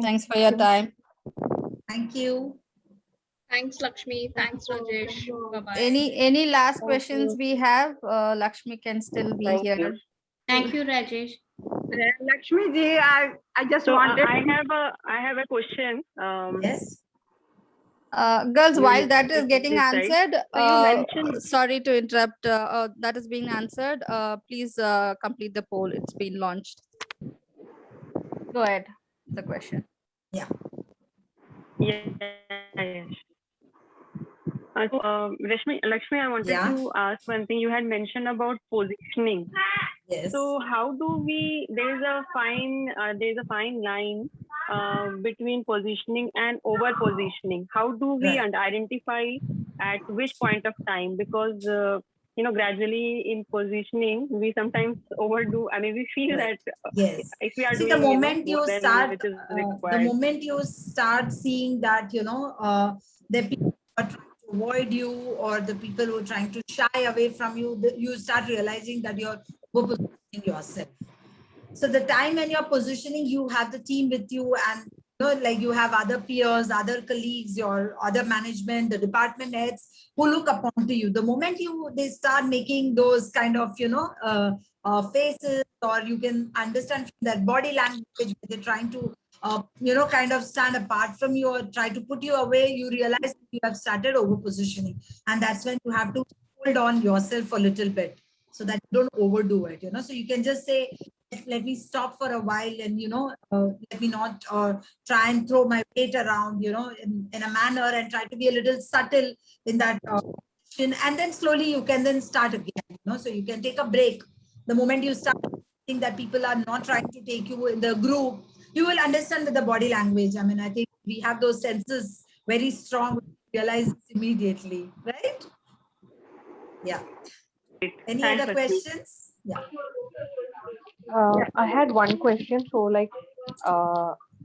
S1: Thanks for your time.
S2: Thank you.
S11: Thanks, Lakshmi. Thanks, Rajesh. Bye-bye.
S1: Any last questions we have? Lakshmi can still be here.
S10: Thank you, Rajesh.
S13: Lakshmi ji, I just wanted.
S3: I have a question.
S2: Yes.
S1: Girls, while that is getting answered,
S3: mentioned-
S1: sorry to interrupt, that is being answered. Please complete the poll. It's been launched. Go ahead, the question.
S2: Yeah.
S3: Yes. Lakshmi, I wanted to ask one thing. You had mentioned about positioning.
S2: Yes.
S3: So how do we? There's a fine line between positioning and over positioning. How do we identify at which point of time? Because gradually in positioning, we sometimes overdo. I mean, we feel that if we are
S2: See,
S3: doing
S2: the moment you
S3: more than
S2: start,
S3: which is
S2: the
S3: required.
S2: moment you start seeing that the people are trying to avoid you, or the people who are trying to shy away from you, you start realizing that you're positioning yourself. So the time when you're positioning, you have the team with you, and like you have other peers, other colleagues, your other management, the department heads who look upon to you. The moment they start making those kind of faces, or you can understand from their body language, they're trying to kind of stand apart from you or try to put you away, you realize that you have started over positioning, and that's when you have to hold on yourself a little bit so that you don't overdo it. So you can just say, let me stop for a while, and let me not try and throw my weight around in a manner, and try to be a little subtle in that and then slowly you can then start again. So you can take a break the moment you start think that people are not trying to take you in the group, you will understand with the body language. I mean, I think we have those senses very strong, realize it immediately, right? Yeah. Any
S3: Thanks,
S2: other
S3: Lakshmi.
S2: questions? Yeah.
S15: I had one question. So, like,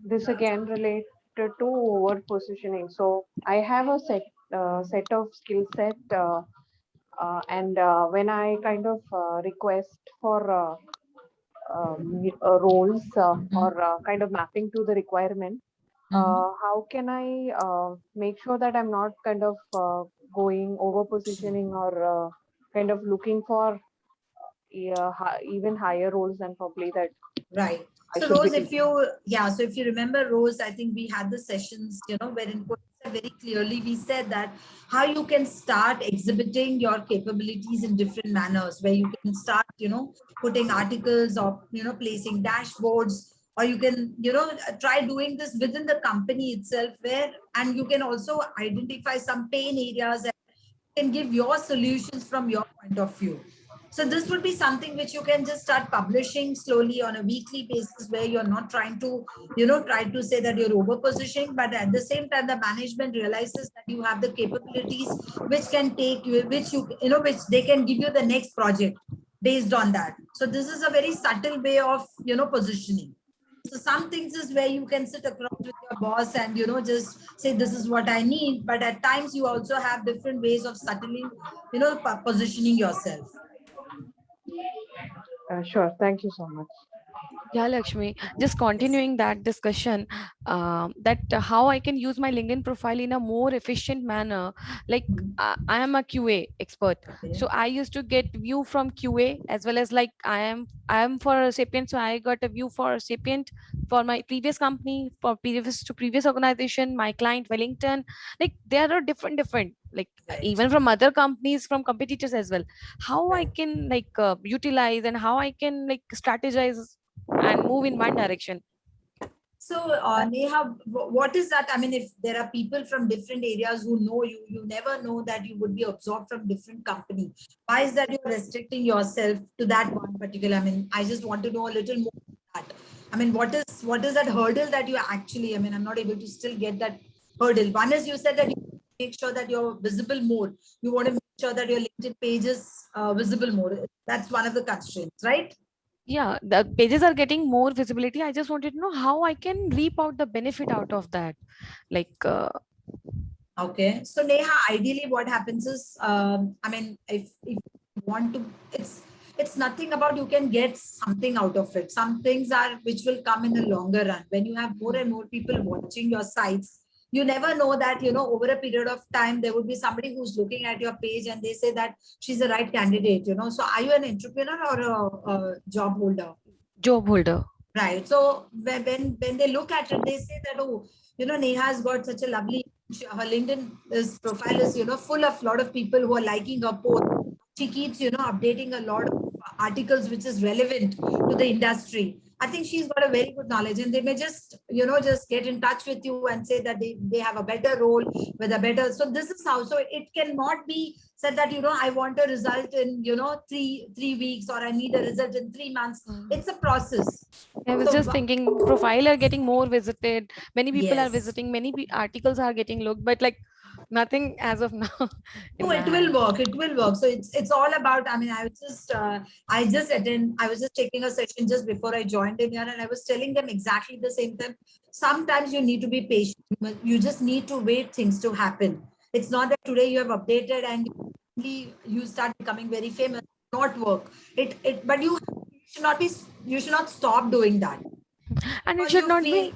S15: this again related to over positioning. So, I have a set of skill set, and when I kind of request for roles or kind of mapping to the requirement, how can I make sure that I'm not kind of going over positioning or kind of looking for even higher roles than probably that
S2: Right.
S15: I
S2: So
S15: should be
S2: Rose,
S15: taking?
S2: so if you remember, Rose, I think we had the sessions, wherein very clearly we said that how you can start exhibiting your capabilities in different manners, where you can start, putting articles or, placing dashboards, or you can, try doing this within the company itself and you can also identify some pain areas and can give your solutions from your point of view. So this would be something which you can just start publishing slowly on a weekly basis, where you're not trying to, try to say that you're over positioning, but at the same time, the management realizes that you have the capabilities which can take you, which they can give you the next project based on that. So this is a very subtle way of, positioning. So some things is where you can sit across with your boss and, just say, this is what I need. But at times you also have different ways of subtly, positioning yourself.
S15: Sure. Thank you so much.
S14: Yeah, Lakshmi, just continuing that discussion, how I can use my LinkedIn profile in a more efficient manner. Like I am a QA expert, so I used to get view from QA as well as like I am for Sapient, so I got a view for Sapient for my previous company, for previous organization, my client Wellington. Like there are different like even from other companies, from competitors as well. How I can like utilize and how I can like strategize and move in one direction.
S2: So Neha, what is that? I mean, if there are people from different areas who know you, you never know that you would be absorbed from different company. Why is that you're restricting yourself to that one particular? I mean, I just want to know a little more about that. I mean, what is that hurdle that you actually, I mean, I'm not able to still get that hurdle. One is you said that you make sure that you're visible more. You want to make sure that your LinkedIn page is visible more. That's one of the constraints, right?
S14: Yeah, the pages are getting more visibility. I just wanted to know how I can reap out the benefit out of that. Like,
S2: okay. So Neha, ideally what happens is, I mean, if you want to, it's nothing about you can get something out of it. Some things are which will come in the longer run. When you have more and more people watching your sites, you never know that, over a period of time, there would be somebody who's looking at your page and they say that she's the right candidate, So are you an entrepreneur or a job holder?
S14: Job holder.
S2: Right. So when they look at it, they say that, oh, Neha's got such a lovely, her LinkedIn profile is, full of a lot of people who are liking her post. She keeps, updating a lot of articles which is relevant to the industry. I think she's got a very good knowledge, and they may just, just get in touch with you and say that they have a better role with a better. So this is how, so it cannot be said that, I want a result in, 3 weeks, or I need a result in 3 months. It's a process.
S14: I was just thinking profile are getting more visited. Many people are visiting, many articles are getting looked, but like nothing as of now.
S2: No, it will work. It will work. So it's all about, I mean, I was just taking a session just before I joined in here, and I was telling them exactly the same thing. Sometimes you need to be patient. You just need to wait things to happen. It's not that today you have updated and you start becoming very famous. Not work. But you should not stop doing that.
S14: And it should not be.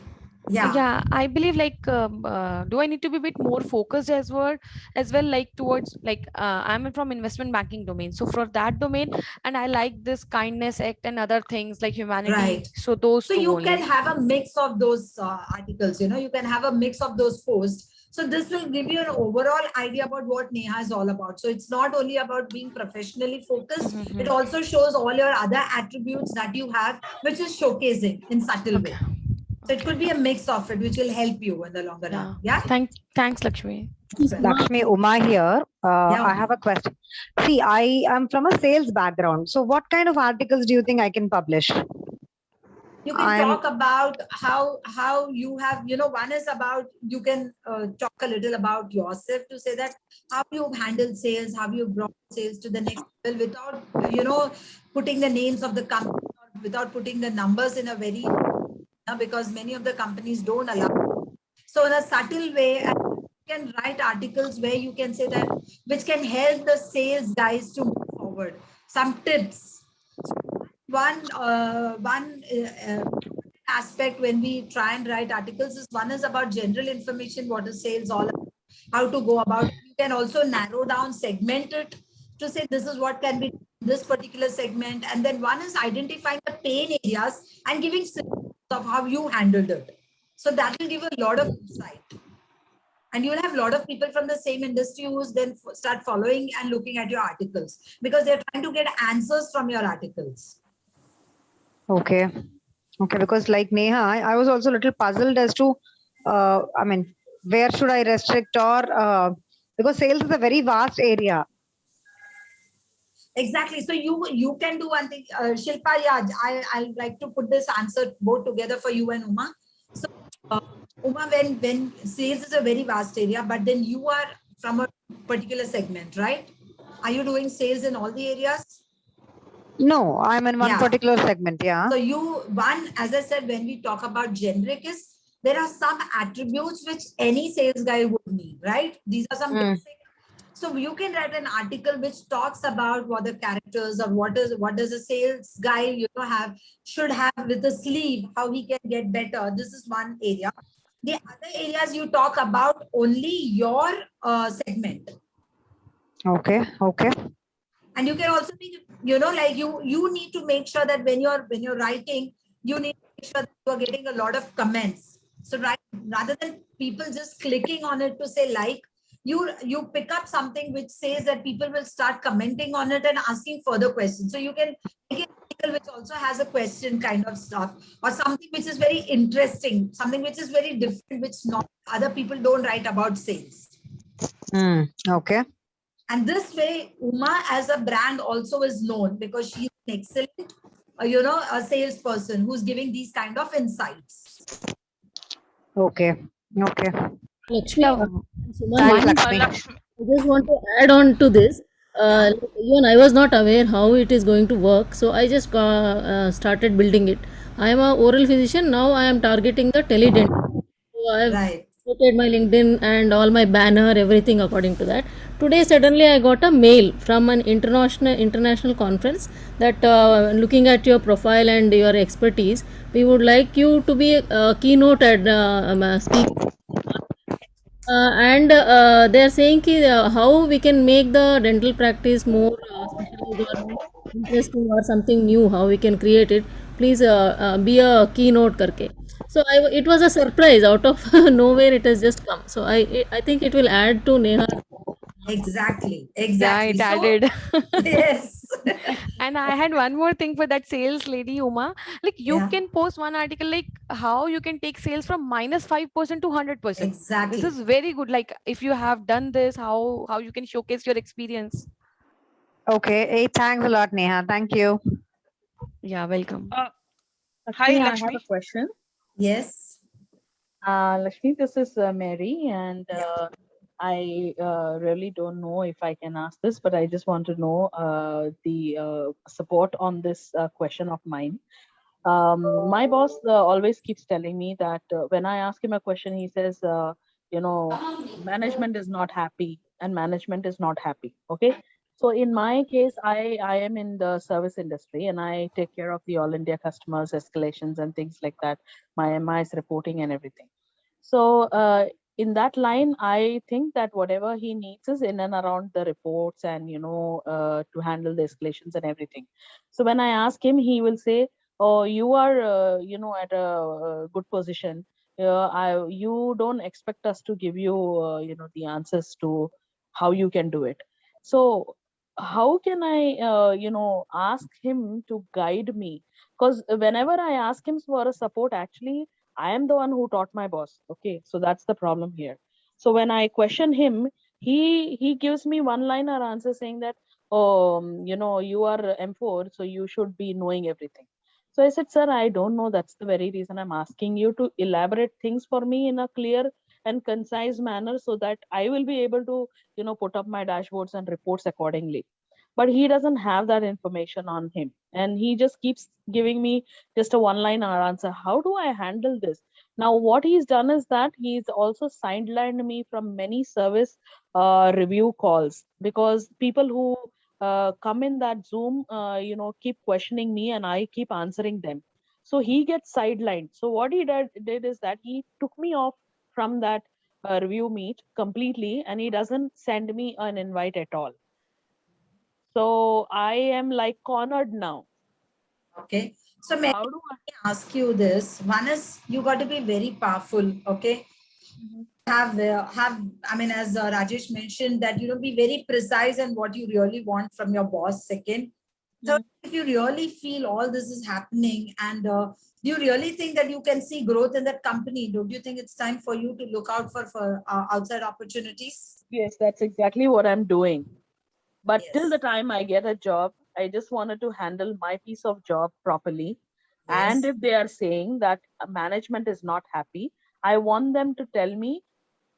S14: Yeah, I believe like do I need to be a bit more focused as well like towards like I'm from investment banking domain, so for that domain, and I like this kindness act and other things like humanity,
S2: right?
S14: So those
S2: so you can have a mix of those articles, you can have a mix of those posts. So this will give you an overall idea about what Neha is all about. So it's not only about being professionally focused, it also shows all your other attributes that you have, which is showcasing in subtle way. So it could be a mix of it, which will help you in the longer run. Yeah.
S14: Thanks, Lakshmi.
S16: Lakshmi Uma here.
S2: Yeah,
S16: I have a question. See, I am from a sales background. So, what kind of articles do you think I can publish?
S2: you can talk about how you have, you know, one is about, you can talk a little about yourself to say that how you've handled sales, how you brought sales to the next level without, you know, putting the names of the company or without putting the numbers in a very, because many of the companies don't allow. So in a subtle way, you can write articles where you can say that, which can help the sales guys to move forward. Some tips. One aspect when we try and write articles is, one is about general information, what is sales all about, how to go about it. You can also narrow down, segment it to say this is what can be this particular segment. And then one is identifying the pain areas and giving scenarios of how you handled it. So that will give a lot of insight. And you'll have a lot of people from the same industry who then start following and looking at your articles, because they're trying to get answers from your articles.
S16: Okay. Okay. Because like Neha, I was also a little puzzled as to, I mean, where should I restrict or, because sales is a very vast area.
S2: Exactly. So you can do one thing, Shilpa. Yeah, I'd like to put this answer both together for you and Uma. So Uma, when sales is a very vast area, but then you are from a particular segment, right? Are you doing sales in all the areas?
S16: No, I'm in one particular segment. Yeah.
S2: So as I said, when we talk about generic, there are some attributes which any sales guy would need, right? These are some basic. So you can write an article which talks about what the characters or what does a sales guy should have with the sleeve, how he can get better. This is one area. The other areas you talk about only your segment.
S16: Okay. Okay.
S2: And you can also be, you know, like you need to make sure that when you're writing, you need to make sure that you are getting a lot of comments. So rather than people just clicking on it to say like, you pick up something which says that people will start commenting on it and asking further questions. So you can make an article which also has a question kind of stuff, or something which is very interesting, something which is very different, which not other people don't write about sales.
S16: Okay.
S2: And this way, Uma as a brand also is known because she's an excellent, you know, a salesperson who's giving these kind of insights.
S16: Okay. Okay.
S17: Lakshmi,
S16: Thanks, Lakshmi.
S17: I just want to add on to this. Even I was not aware how it is going to work, so I just started building it. I am a oral physician. Now I am targeting the teledental. So I have created my LinkedIn and all my banner, everything according to that. Today suddenly I got a mail from an international conference that looking at your profile and your expertise, we would like you to be a keynote speaker. And they are saying how we can make the dental practice more specialized or more interesting or something new, how we can create it. Please be a keynote karke. So it was a surprise out of nowhere. It has just come. So I think it will add to Neha.
S2: Exactly.
S14: Yeah, it added.
S2: Yes.
S14: And I had one more thing for that sales lady, Uma. Like you can post one article like how you can take sales from -5% to 100%.
S2: Exactly.
S14: This is very good. Like if you have done this, how you can showcase your experience.
S16: Okay. Hey, thanks a lot, Neha. Thank you.
S14: Yeah, welcome.
S18: Hi,
S12: Lakshmi.
S18: I have a question.
S2: Yes.
S18: Lakshmi, this is Mary, and I really don't know if I can ask this, but I just want to know the support on this question of mine. My boss always keeps telling me that when I ask him a question, he says, you know, management is not happy and management is not happy. Okay. So in my case, I am in the service industry and I take care of the all India customers escalations and things like that, my MIS reporting and everything. So in that line, I think that whatever he needs is in and around the reports and, you know, to handle the escalations and everything. So when I ask him, he will say, oh, you are, you know, at a good position. You don't expect us to give you, you know, the answers to how you can do it. So how can I, you know, ask him to guide me? Because whenever I ask him for a support, actually, I am the one who taught my boss. Okay, so that's the problem here. So when I question him, he gives me one-liner answer saying that, oh, you are M4, so you should be knowing everything. So I said, sir, I don't know. That's the very reason I'm asking you to elaborate things for me in a clear and concise manner so that I will be able to, put up my dashboards and reports accordingly. But he doesn't have that information on him. And he just keeps giving me just a one-liner answer. How do I handle this? Now, what he's done is that he's also sidelined me from many service review calls, because people who come in that Zoom, keep questioning me and I keep answering them. So he gets sidelined. So what he did is that he took me off from that review meet completely, and he doesn't send me an invite at all. So I am like cornered now.
S2: Okay. So may I ask you this? One is you got to be very powerful. Okay. Have I mean, as Rajesh mentioned, that be very precise in what you really want from your boss. Second, so if you really feel all this is happening, and you really think that you can see growth in that company, don't you think it's time for you to look out for outside opportunities?
S18: Yes, that's exactly what I'm doing. But till the time I get a job, I just wanted to handle my piece of job properly. And if they are saying that management is not happy, I want them to tell me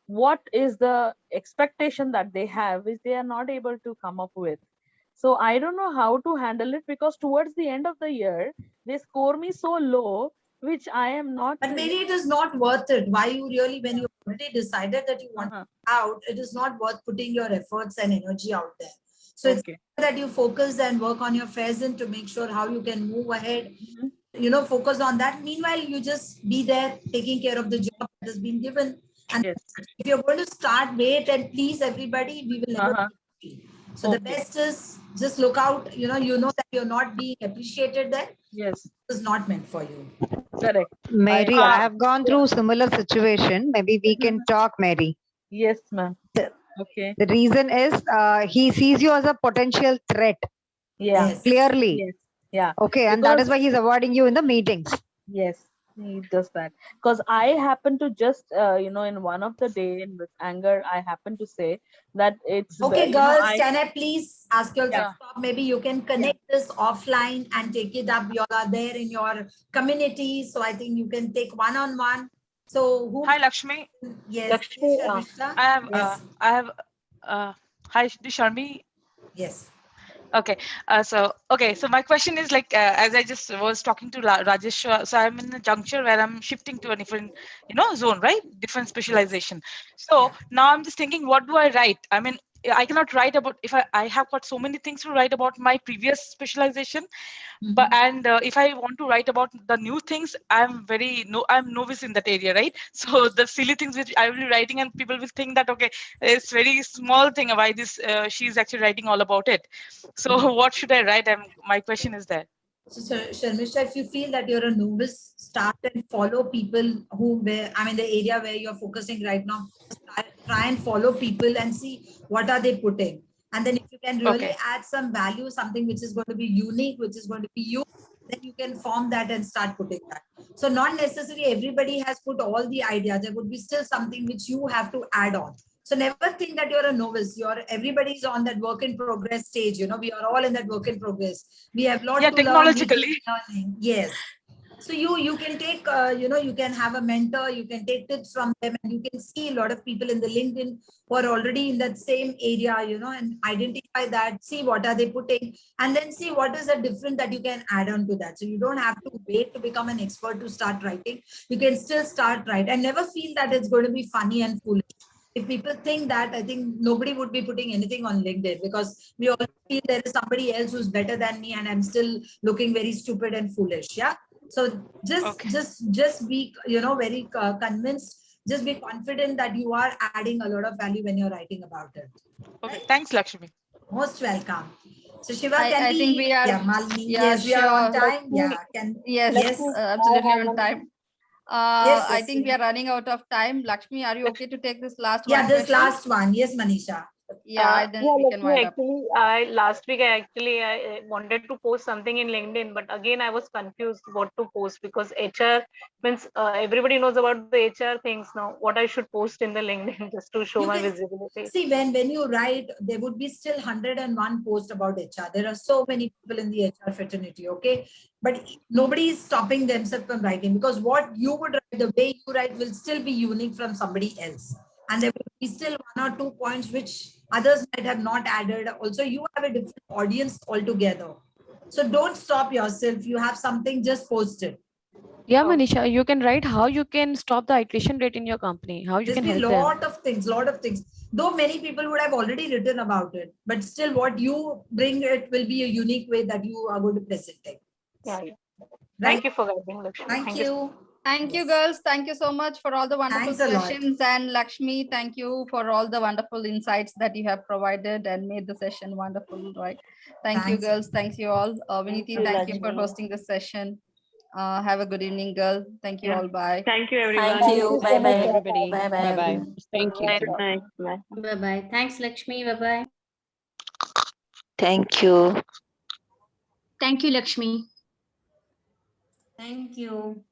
S18: what is the expectation that they have, which they are not able to come up with. So I don't know how to handle it, because towards the end of the year, they score me so low, which I am not.
S2: But maybe it is not worth it. Why you really, when you already decided that you want out, it is not worth putting your efforts and energy out there. So it's that you focus and work on your present to make sure how you can move ahead, focus on that. Meanwhile, you just be there taking care of the job that has been given. And if you're going to start, wait and please everybody, we will never be. So the best is just look out, you know that you're not being appreciated there.
S18: Yes.
S2: It's not meant for you.
S18: Correct.
S16: Mary, I have gone through similar situation. Maybe we can talk, Mary.
S18: Yes, ma'am. Okay.
S16: The reason is he sees you as a potential threat.
S18: Yeah.
S16: Clearly.
S18: Yes. Yeah.
S16: Okay, and that is why he's avoiding you in the meetings.
S18: Yes, he does that. Because I happen to just, in one of the day in with anger, I happen to say that it's
S2: okay, girls. Can I please ask you all to stop? Maybe you can connect this offline and take it up. You all are there in your community, so I think you can take one-on-one. So who?
S12: Hi, Lakshmi.
S2: Yes.
S12: Lakshmi, I have. Hi, Sharmi.
S2: Yes.
S12: Okay. So my question is like, as I just was talking to Rajesh, so I'm in a juncture where I'm shifting to a different, zone, right? Different specialization. So now I'm just thinking, what do I write? I mean, I cannot write about, if I have got so many things to write about my previous specialization, but if I want to write about the new things, I'm novice in that area, right? So the silly things which I will be writing, and people will think that, okay, it's very small thing, why this she's actually writing all about it. So what should I write? My question is that.
S2: So Sharmisha, if you feel that you're a novice, start and follow people the area where you're focusing right now, try and follow people and see what are they putting. And then if you can really add some value, something which is going to be unique, which is going to be you, then you can form that and start putting that. So not necessarily everybody has put all the ideas. There would be still something which you have to add on. So never think that you're a novice. Everybody's on that work in progress stage. We are all in that work in progress. We have lot to
S12: technologically
S2: learn. Yes. So you can take, you can have a mentor, you can take tips from them, and you can see a lot of people in the LinkedIn who are already in that same area, and identify that, see what are they putting, and then see what is the different that you can add on to that. So you don't have to wait to become an expert to start writing. You can still start write, and never feel that it's going to be funny and foolish. If people think that, I think nobody would be putting anything on LinkedIn, because we all feel there is somebody else who's better than me and I'm still looking very stupid and foolish. Yeah. So just be, very convinced, just be confident that you are adding a lot of value when you're writing about it.
S12: Okay. Thanks, Lakshmi.
S2: Most welcome. So Shiva,
S1: I think we are,
S2: Malini,
S1: yes,
S2: we are on time. Yeah.
S1: Yes, absolutely on time. I think we are running out of time. Lakshmi, are you okay to take this last one?
S2: Yeah, this last one. Yes, Manisha.
S1: Yeah, then we can
S19: Lakshmi,
S1: wind up.
S19: actually, last week I wanted to post something in LinkedIn, but again I was confused what to post because HR means everybody knows about the HR things now. What I should post in the LinkedIn just to show
S2: You
S19: my
S2: can
S19: visibility.
S2: see when you write, there would be still 101 posts about HR. There are so many people in the HR fraternity, okay? But nobody is stopping themselves from writing because what you would write, the way you write will still be unique from somebody else. And there will be still 1 or 2 points which others might have not added. Also, you have a different audience altogether. So don't stop yourself. You have something, just post it.
S14: Yeah, Manisha, you can write how you can stop the iteration rate in your company, how you
S2: There's
S14: can
S2: been
S14: help them.
S2: lot of things. Though many people would have already written about it, but still what you bring it will be a unique way that you are going to present it.
S19: Yeah.
S2: Right?
S19: Thank you for guiding, Lakshmi.
S2: Thank you.
S1: Thank you, girls. Thank you so much for all the wonderful
S2: Thanks a lot.
S1: questions. And Lakshmi, thank you for all the wonderful insights that you have provided and made the session wonderful, right? Thank you,
S2: Thanks.
S1: girls. Thanks you all. Viniti,
S3: you,
S1: thank you for
S3: Lakshmi.
S1: hosting the session. Have a good evening, girl. Thank you
S3: Yeah.
S1: all. Bye.
S3: Thank you, everyone.
S20: Thank you. Bye bye.
S14: Everybody.
S20: Bye bye.
S9: Bye-bye. Thank you.
S3: Good night. Bye.
S20: Bye bye. Thanks, Lakshmi. Bye bye.
S21: Thank you.
S11: Thank you, Lakshmi.
S20: Thank you.